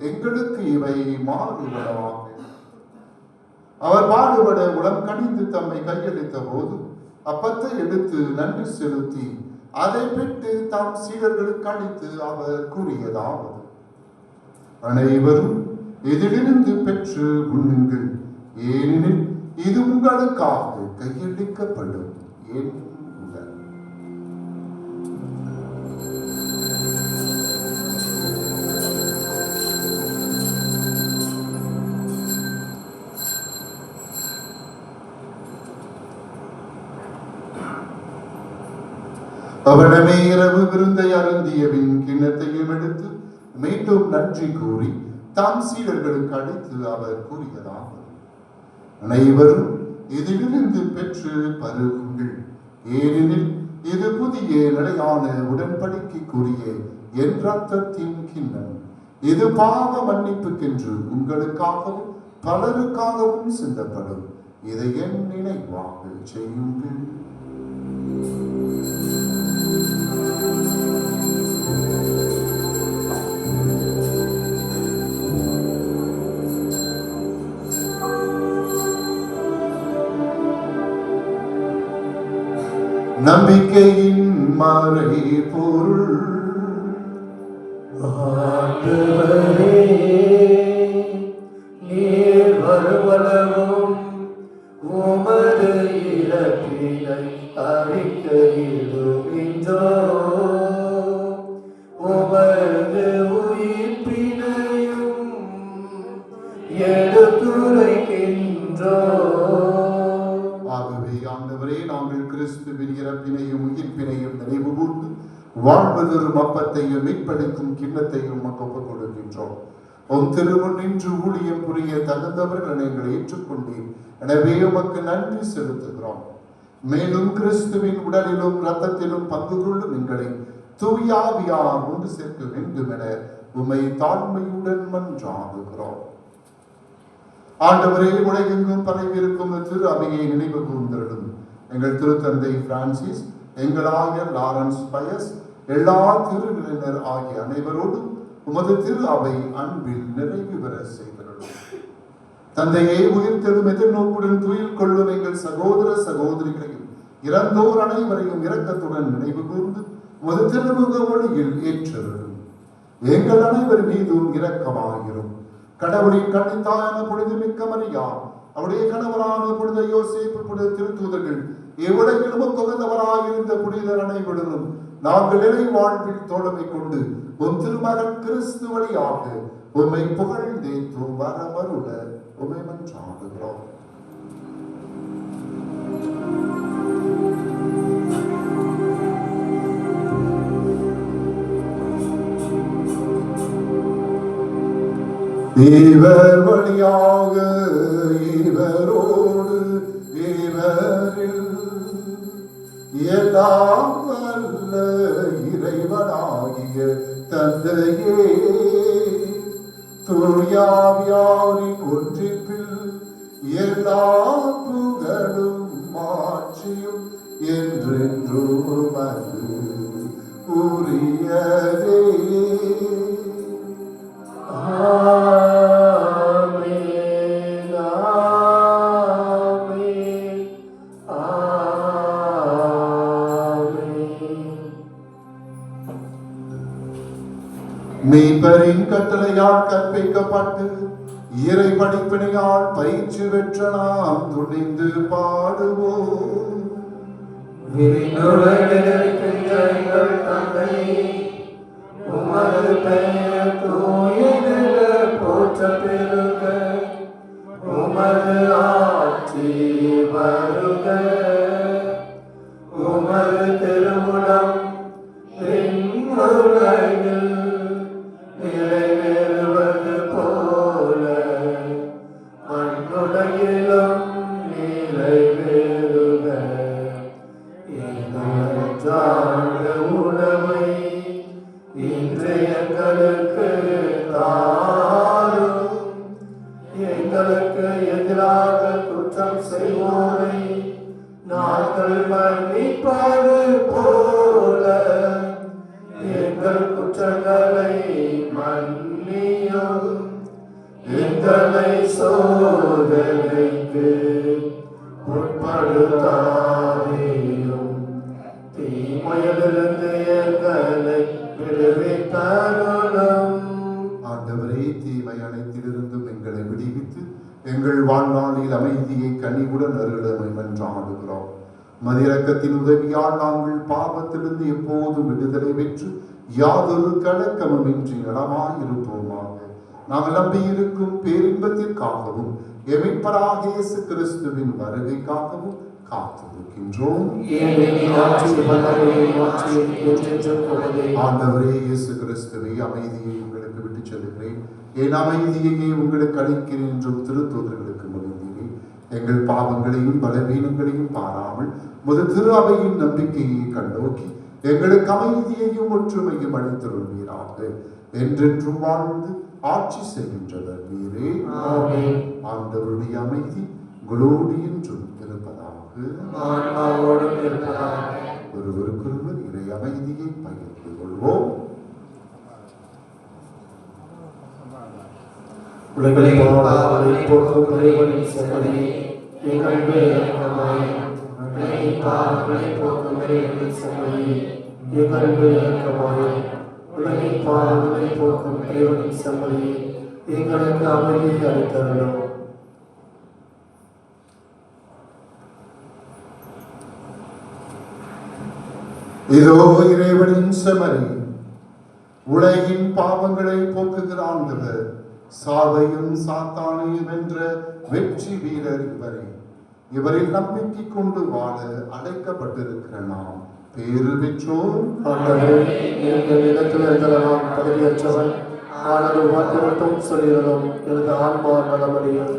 எங்களுக்கு இவை மாறுவதாக. அவர் பாடுபட உளம் கனிந்து தம்மை கையளித்த போது அப்பத்தை எடுத்து நன்றி செலுத்தி அதை விட்டு தாம் சீடர்களுக்கு அளித்து அவர் கூறியதாவது: அனைவரும் இதிலிருந்து பெற்று உண்ணுங்கள், ஏனெனில் இது உங்களுக்காக கையளிக்கப்படும் என் உடல். அவனமே இரவு விருந்தை அருந்தியவின் கிண்ணத்தையும் எடுத்து மீண்டும் நன்றி கூறி தாம் சீடர்களுக்கு அழைத்து அவர் கூறியதாவது: அனைவரும் இதிலிருந்து பெற்று பருகுங்கள், ஏனெனில் இது புதிய நிலையான உடன்படிக்கைக்குரிய என் ரத்தத்தின் கிண்ணம். இது பாவ மன்னிப்புக்கென்று உங்களுக்காகவும் பலருக்காகவும் சிந்தப்படும். இதை என் நினைவாக செய்யுங்கள். நம்பிக்கையின் மறை பொருள். ஆண்டவரே, நீர் வருவளவும் உமது இறப்பினை அறிக்கையிடுகின்றோம், உமது உயிர்ப்பினையும் எடுத்துரைக்கின்றோம். ஆகவே ஆண்டவரே, நாங்கள் கிறிஸ்துவின் இறப்பினையும் உயிர்ப்பினையும் நினைவு கூர்ந்து வாழ்வதொரு அப்பத்தையும் மீட்பளிக்கும் கிண்ணத்தையும் உமக்கு ஒப்புக் கொடுக்கின்றோம். உம் திருமுன் நின்று ஊழியம் புரிய தகுந்தவர்கள் எங்களை ஏற்றுக்கொண்டீர். எனவே உமக்கு நன்றி செலுத்துகிறோம். மேலும் கிறிஸ்துவின் உடலிலும் இரத்தத்திலும் பங்கு கொள்ளும் எங்களை தூயாவியார் ஒன்று சேர்க்க வேண்டும் என உம்மை தாழ்மையுடன் மன்றாடுகிறோம். ஆண்டவரே, உலகெங்கும் பரவியிருக்கும் திரு அவையை நினைவு கூர்ந்தருளும். எங்கள் திருத்தந்தை பிரான்சிஸ், எங்கள் ஆயர் லாரன்ஸ் பயஸ், எல்லா திருவிழனர் ஆகிய அனைவரோடும் உமது திரு அவை அன்பில் நிறைவு பெற செய்தருளும். தந்தையே, உயிர்த்தெழும் எதிர்நோக்குடன் துயில் கொள்ளும் எங்கள் சகோதர சகோதரிகளையும் இறந்தோர் அனைவரையும் இரக்கத்துடன் நினைவு கூர்ந்து உமது திருமுக ஒளியில் ஏற்றருளும். எங்கள் அனைவர் மீதும் இரக்கமாகிறோம். கடவுளின் கண்ணித்தாயான புனிதமிக்க மரியா, அவருடைய கணவரான புனித யோசேப்பு, புனித திருத்தூதர்கள், எவ்வுலகிலும் தொகுந்தவராயிருந்த புனிதர் அனைவருடனும் நாங்கள் நிலை வாழ்வில் தோழமை கொண்டு உன் திருமகன் கிறிஸ்து வழியாக உம்மை புகழ்ந்தேத்து வரமருள உம்மை மன்றாடுகிறோம். இவர் வழியாக இவரோடு இவரில் எல்லாம் வல்ல இறைவனாகிய தந்தையே, தூயாவியாரின் ஒன்றிப்பில் எல்லா புகழும் மாற்றியும் என்றென்றும் உமக்கு உரியதே. ஆமென், ஆமென், ஆமென். மீட்பரின் கட்டளையால் கற்பிக்கப்பட்டு இறை படிப்பினையால் பயிற்சி பெற்ற நாம் துணிந்து பாடுவோம். விண்ணுலகில் தந்தையே, உமது பெயர் தூயதென போற்றப் பெறுக. உமது ஆட்சி வருக. உமது திருவுளம் விண்ணுலகில் நிறைவேறுவது போல மண்ணுலகிலும் நிறைவேறுக. எங்களுக்கான உணவை இன்று எங்களுக்கு தாரும். எங்களுக்கு எதிராக குற்றம் செய்வோரை நாங்கள் மன்னிப்பது போல எங்கள் குற்றங்களை மன்னியும். எங்களை சோதனைக்கு உட்படுத்தாதேயும், தீமையிலிருந்து எங்களை விடுவித்தருளும். ஆண்டவரே, தீமை அனைத்திலிருந்தும் எங்களை விடுவித்து எங்கள் வாழ்நாளில் அமைதியை கனிவுடன் அருளமை மன்றாடுகிறோம். மதிரக்கத்தின் உதவியால் நாங்கள் பாவத்திலிருந்து எப்போதும் விடுதலை பெற்று யாதொரு கலக்கமுமின்றி நலமாயிருப்போமாக. நாங்கள் நம்பியிருக்கும் பேரின்பத்திற்காகவும் எமிப்பராக இயேசு கிறிஸ்துவின் வருகைக்காகவும் காத்திருக்கின்றோம். ஆண்டவரே இயேசு கிறிஸ்துவே, அமைதியை உங்களுக்கு விட்டு செல்கிறேன், என் அமைதியையே உங்களுக்கு அளிக்கிறேன் என்றும் திருத்தூதர்களுக்கு மொழிந்தீரே. எங்கள் பாவங்களையும் பலவீனங்களையும் பாராமல் திரு அவையின் நம்பிக்கையை கண்டோக்கி எங்களுக்கு அமைதியையும் ஒற்றுமையும் அளித்தருள்வீராக. என்றென்றும் வாழ்ந்து ஆட்சி செய்கின்றவர் நீரே. ஆண்டவருடைய அமைதி உங்களோடு என்றும் இருப்பதாக. ஒருவருக்கொருவர் இறை அமைதியை பகிர்ந்து கொள்வோம். உலகின் பாவங்களை போக்கும் இறைவனின் செம்மறியே, எங்களுக்கு அமைதியை அளித்தருளும். இதோ இறைவனின் செம்மறி, உலகின் பாவங்களை போக்குகிற ஆண்டவர், சாவையும் சாத்தானையும் வென்ற வெற்றி வீரர் இவரே. இவரில் நம்பிக்கை கொண்டு வாழ அழைக்கப்பட்டிருக்கிற நாம் பேறு பெற்றோர். எங்கள் இடத்தில் இருந்தலாம் பதவியற்றவன், ஆனால் ஒரு வார்த்தை மட்டும் சொல்லிடலாம், எனது ஆன்மா நலமடையும்.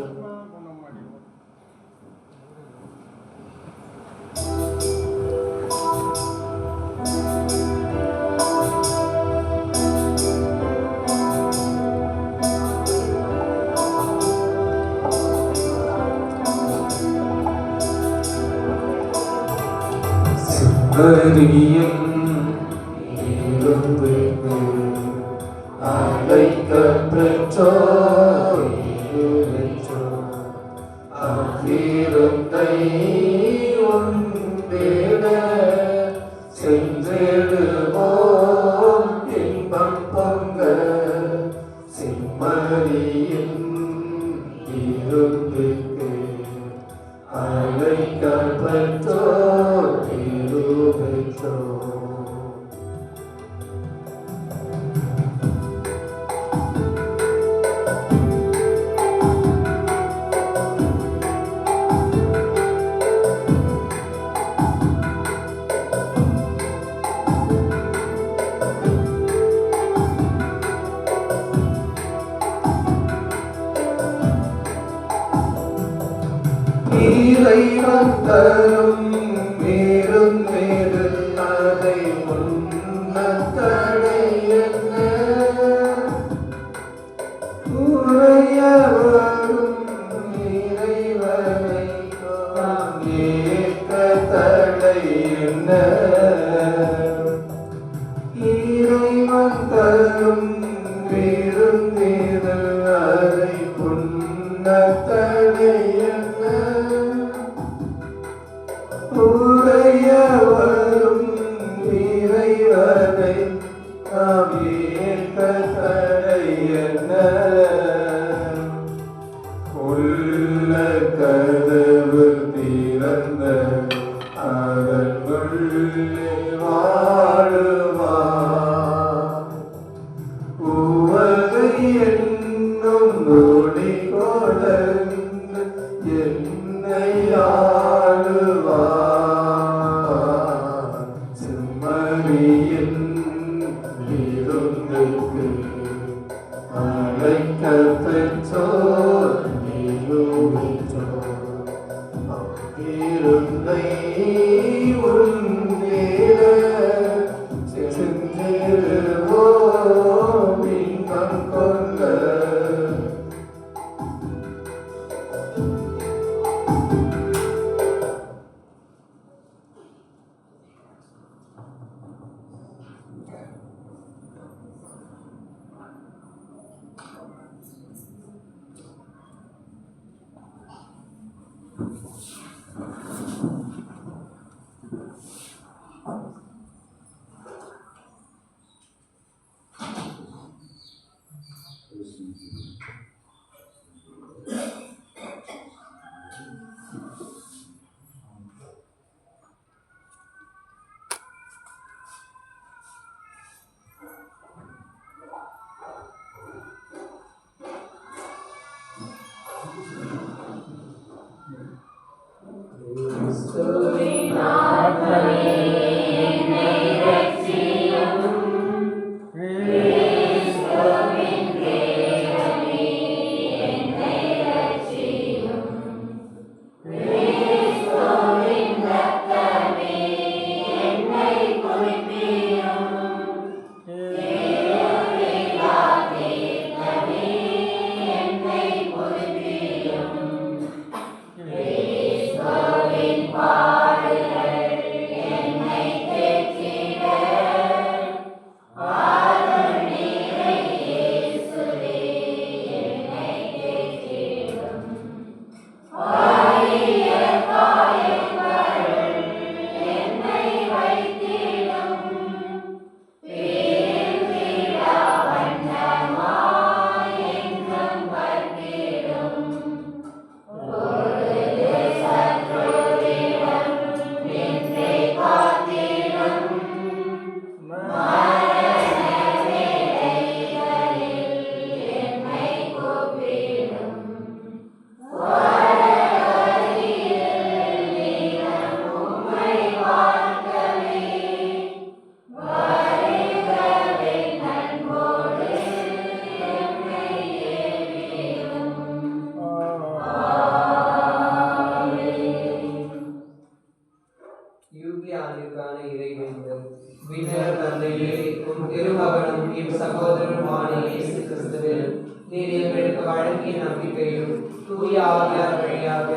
யூபிய ஆண்டிற்கான இறைவேண்டல். விண்ணர் தந்தையே, உம் திருமகனும் எம் சகோதரருமான இயேசு கிறிஸ்துவில் நீர் எங்களுக்கு வழங்கிய நம்பிக்கையும் தூய ஆவியார் வழியாக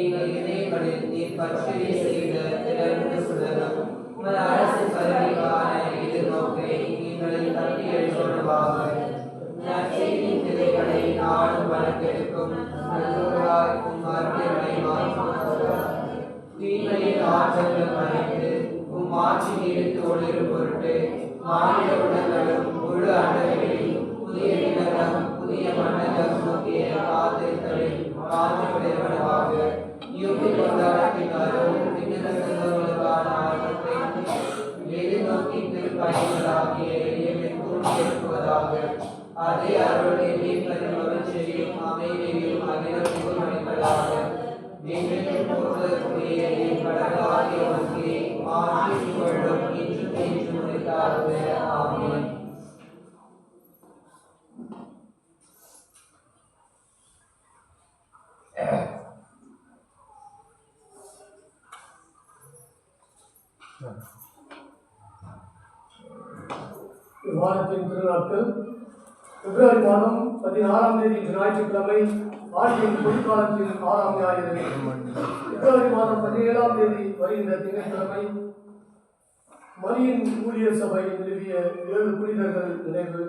எங்கள் இதயங்களில் நீர் பற்றிய செய்த திறந்த சுடரும் உமது அரசு பதவிக்கான எதிர்நோக்கை எங்களில் தட்டி எழுப்பனவாக. நற்செய்தியின் திரைகளை நாடும் வழக்கெடுக்கும் நல்லோராய்க்கும் அருள்களை மாற்றுவார்கள். தீமையின் ஆற்றல்கள் மறைந்து உம் ஆட்சி நீடித்து ஒளிரும் பொருட்டு மாநில உடல்களும் முழு அண்டங்களில் புதிய நிலகம் புதிய மண்டலம் நோக்கிய காத்திருத்தலில் மாற்றப்படுவதாக. யூபி கொண்டாடத்தின் அருள் விண்ணகங்களுக்கான ஆர்வத்தை எதிர்நோக்கி திருப்பணிகளாகிய எங்களுக்குள் எழுப்புவதாக. அதே அருள் எண்ணெய் மகிழ்ச்சியும் அமைதியும் அகிலம் மணிகளாக எங்களுக்கு போவதற்குரிய கடலாகிய ஒன்றை ஆட்சி கொள்ளும் இன்று என்று முடித்தார்கள். ஆமென். வாரத்தின் திருநாட்கள் பிப்ரவரி மாதம் 16ஆம் தேதி ஞாயிற்றுக்கிழமை ஆண்டின் பொதுக்காலத்தின் 6ஆம் ஞாயிறு. பிப்ரவரி மாதம் 17ஆம் தேதி வருகின்ற திங்கட்கிழமை மரியின் ஊழியர் சபை நிறுவிய 7 புனிதர்கள் நினைவு.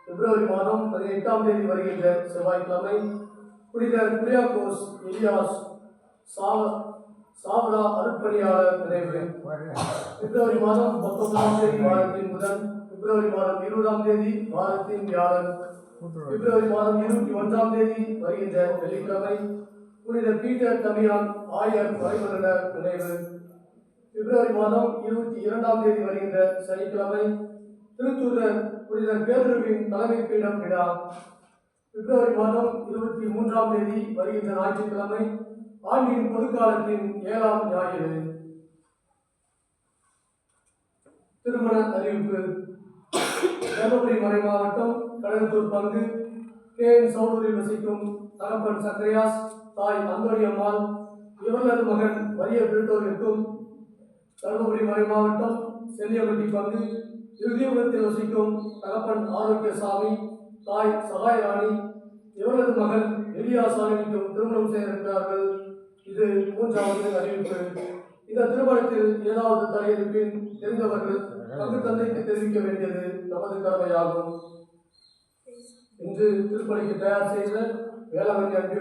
பிப்ரவரி மாதம் 18ஆம் தேதி வருகின்ற செவ்வாய்க்கிழமை புனிதர் குரியாக்கோஸ் எலியாஸ் சாவலா அருட்பணியாளர் நினைவு. பிப்ரவரி மாதம் 19ஆம் தேதி வாரத்தின் புதன். பிப்ரவரி மாதம் 20ஆம் தேதி வாரத்தின் வியாழன். பிப்ரவரி மாதம் 21ஆம் தேதி வருகின்ற வெள்ளிக்கிழமை புனிதர் பீட்டர் தமியான் ஆயர் மறைமலர் நினைவு. பிப்ரவரி மாதம் 22ஆம் தேதி வருகின்ற சனிக்கிழமை திருத்தூதர் புனிதர் பேதுருவின் தலைமை பீடம் விழா. பிப்ரவரி மாதம் 23ஆம் தேதி வருகின்ற ஞாயிற்றுக்கிழமை ஆண்டின் பொதுக்காலத்தின் 7ஆம் ஞாயிறு. திருமண அறிவிப்பு. தர்மபுரி மறை மாவட்டம் கடலத்தூர் பங்கு கேஎன் சவுலூரில் வசிக்கும் தகப்பன் சக்கரையாஸ், தாய் அந்தோணி அம்மாள், இவர்களது மகன் வரிய பிரிட்டோவிற்கும் தர்மபுரி மறை மாவட்டம் செல்லியப்பட்டி பங்கு இறுதியுகத்தில் வசிக்கும் தகப்பன் ஆரோக்கியசாமி, தாய் சகாயராணி, இவர்களது மகன் எலியாசாமிக்கும் திருமணம் செய்ய இருக்கிறார்கள். இது 3வது அறிவிப்பு. இந்த திருமணத்தில் ஏதாவது தடை இருப்பின் தெரிந்தவர்கள் பங்கு தந்தைக்கு தெரிவிக்க வேண்டியது நமது கடமையாகும். இன்று திருப்பணிக்கு தயார் செய்த வேளாங்கண்ணி அன்பு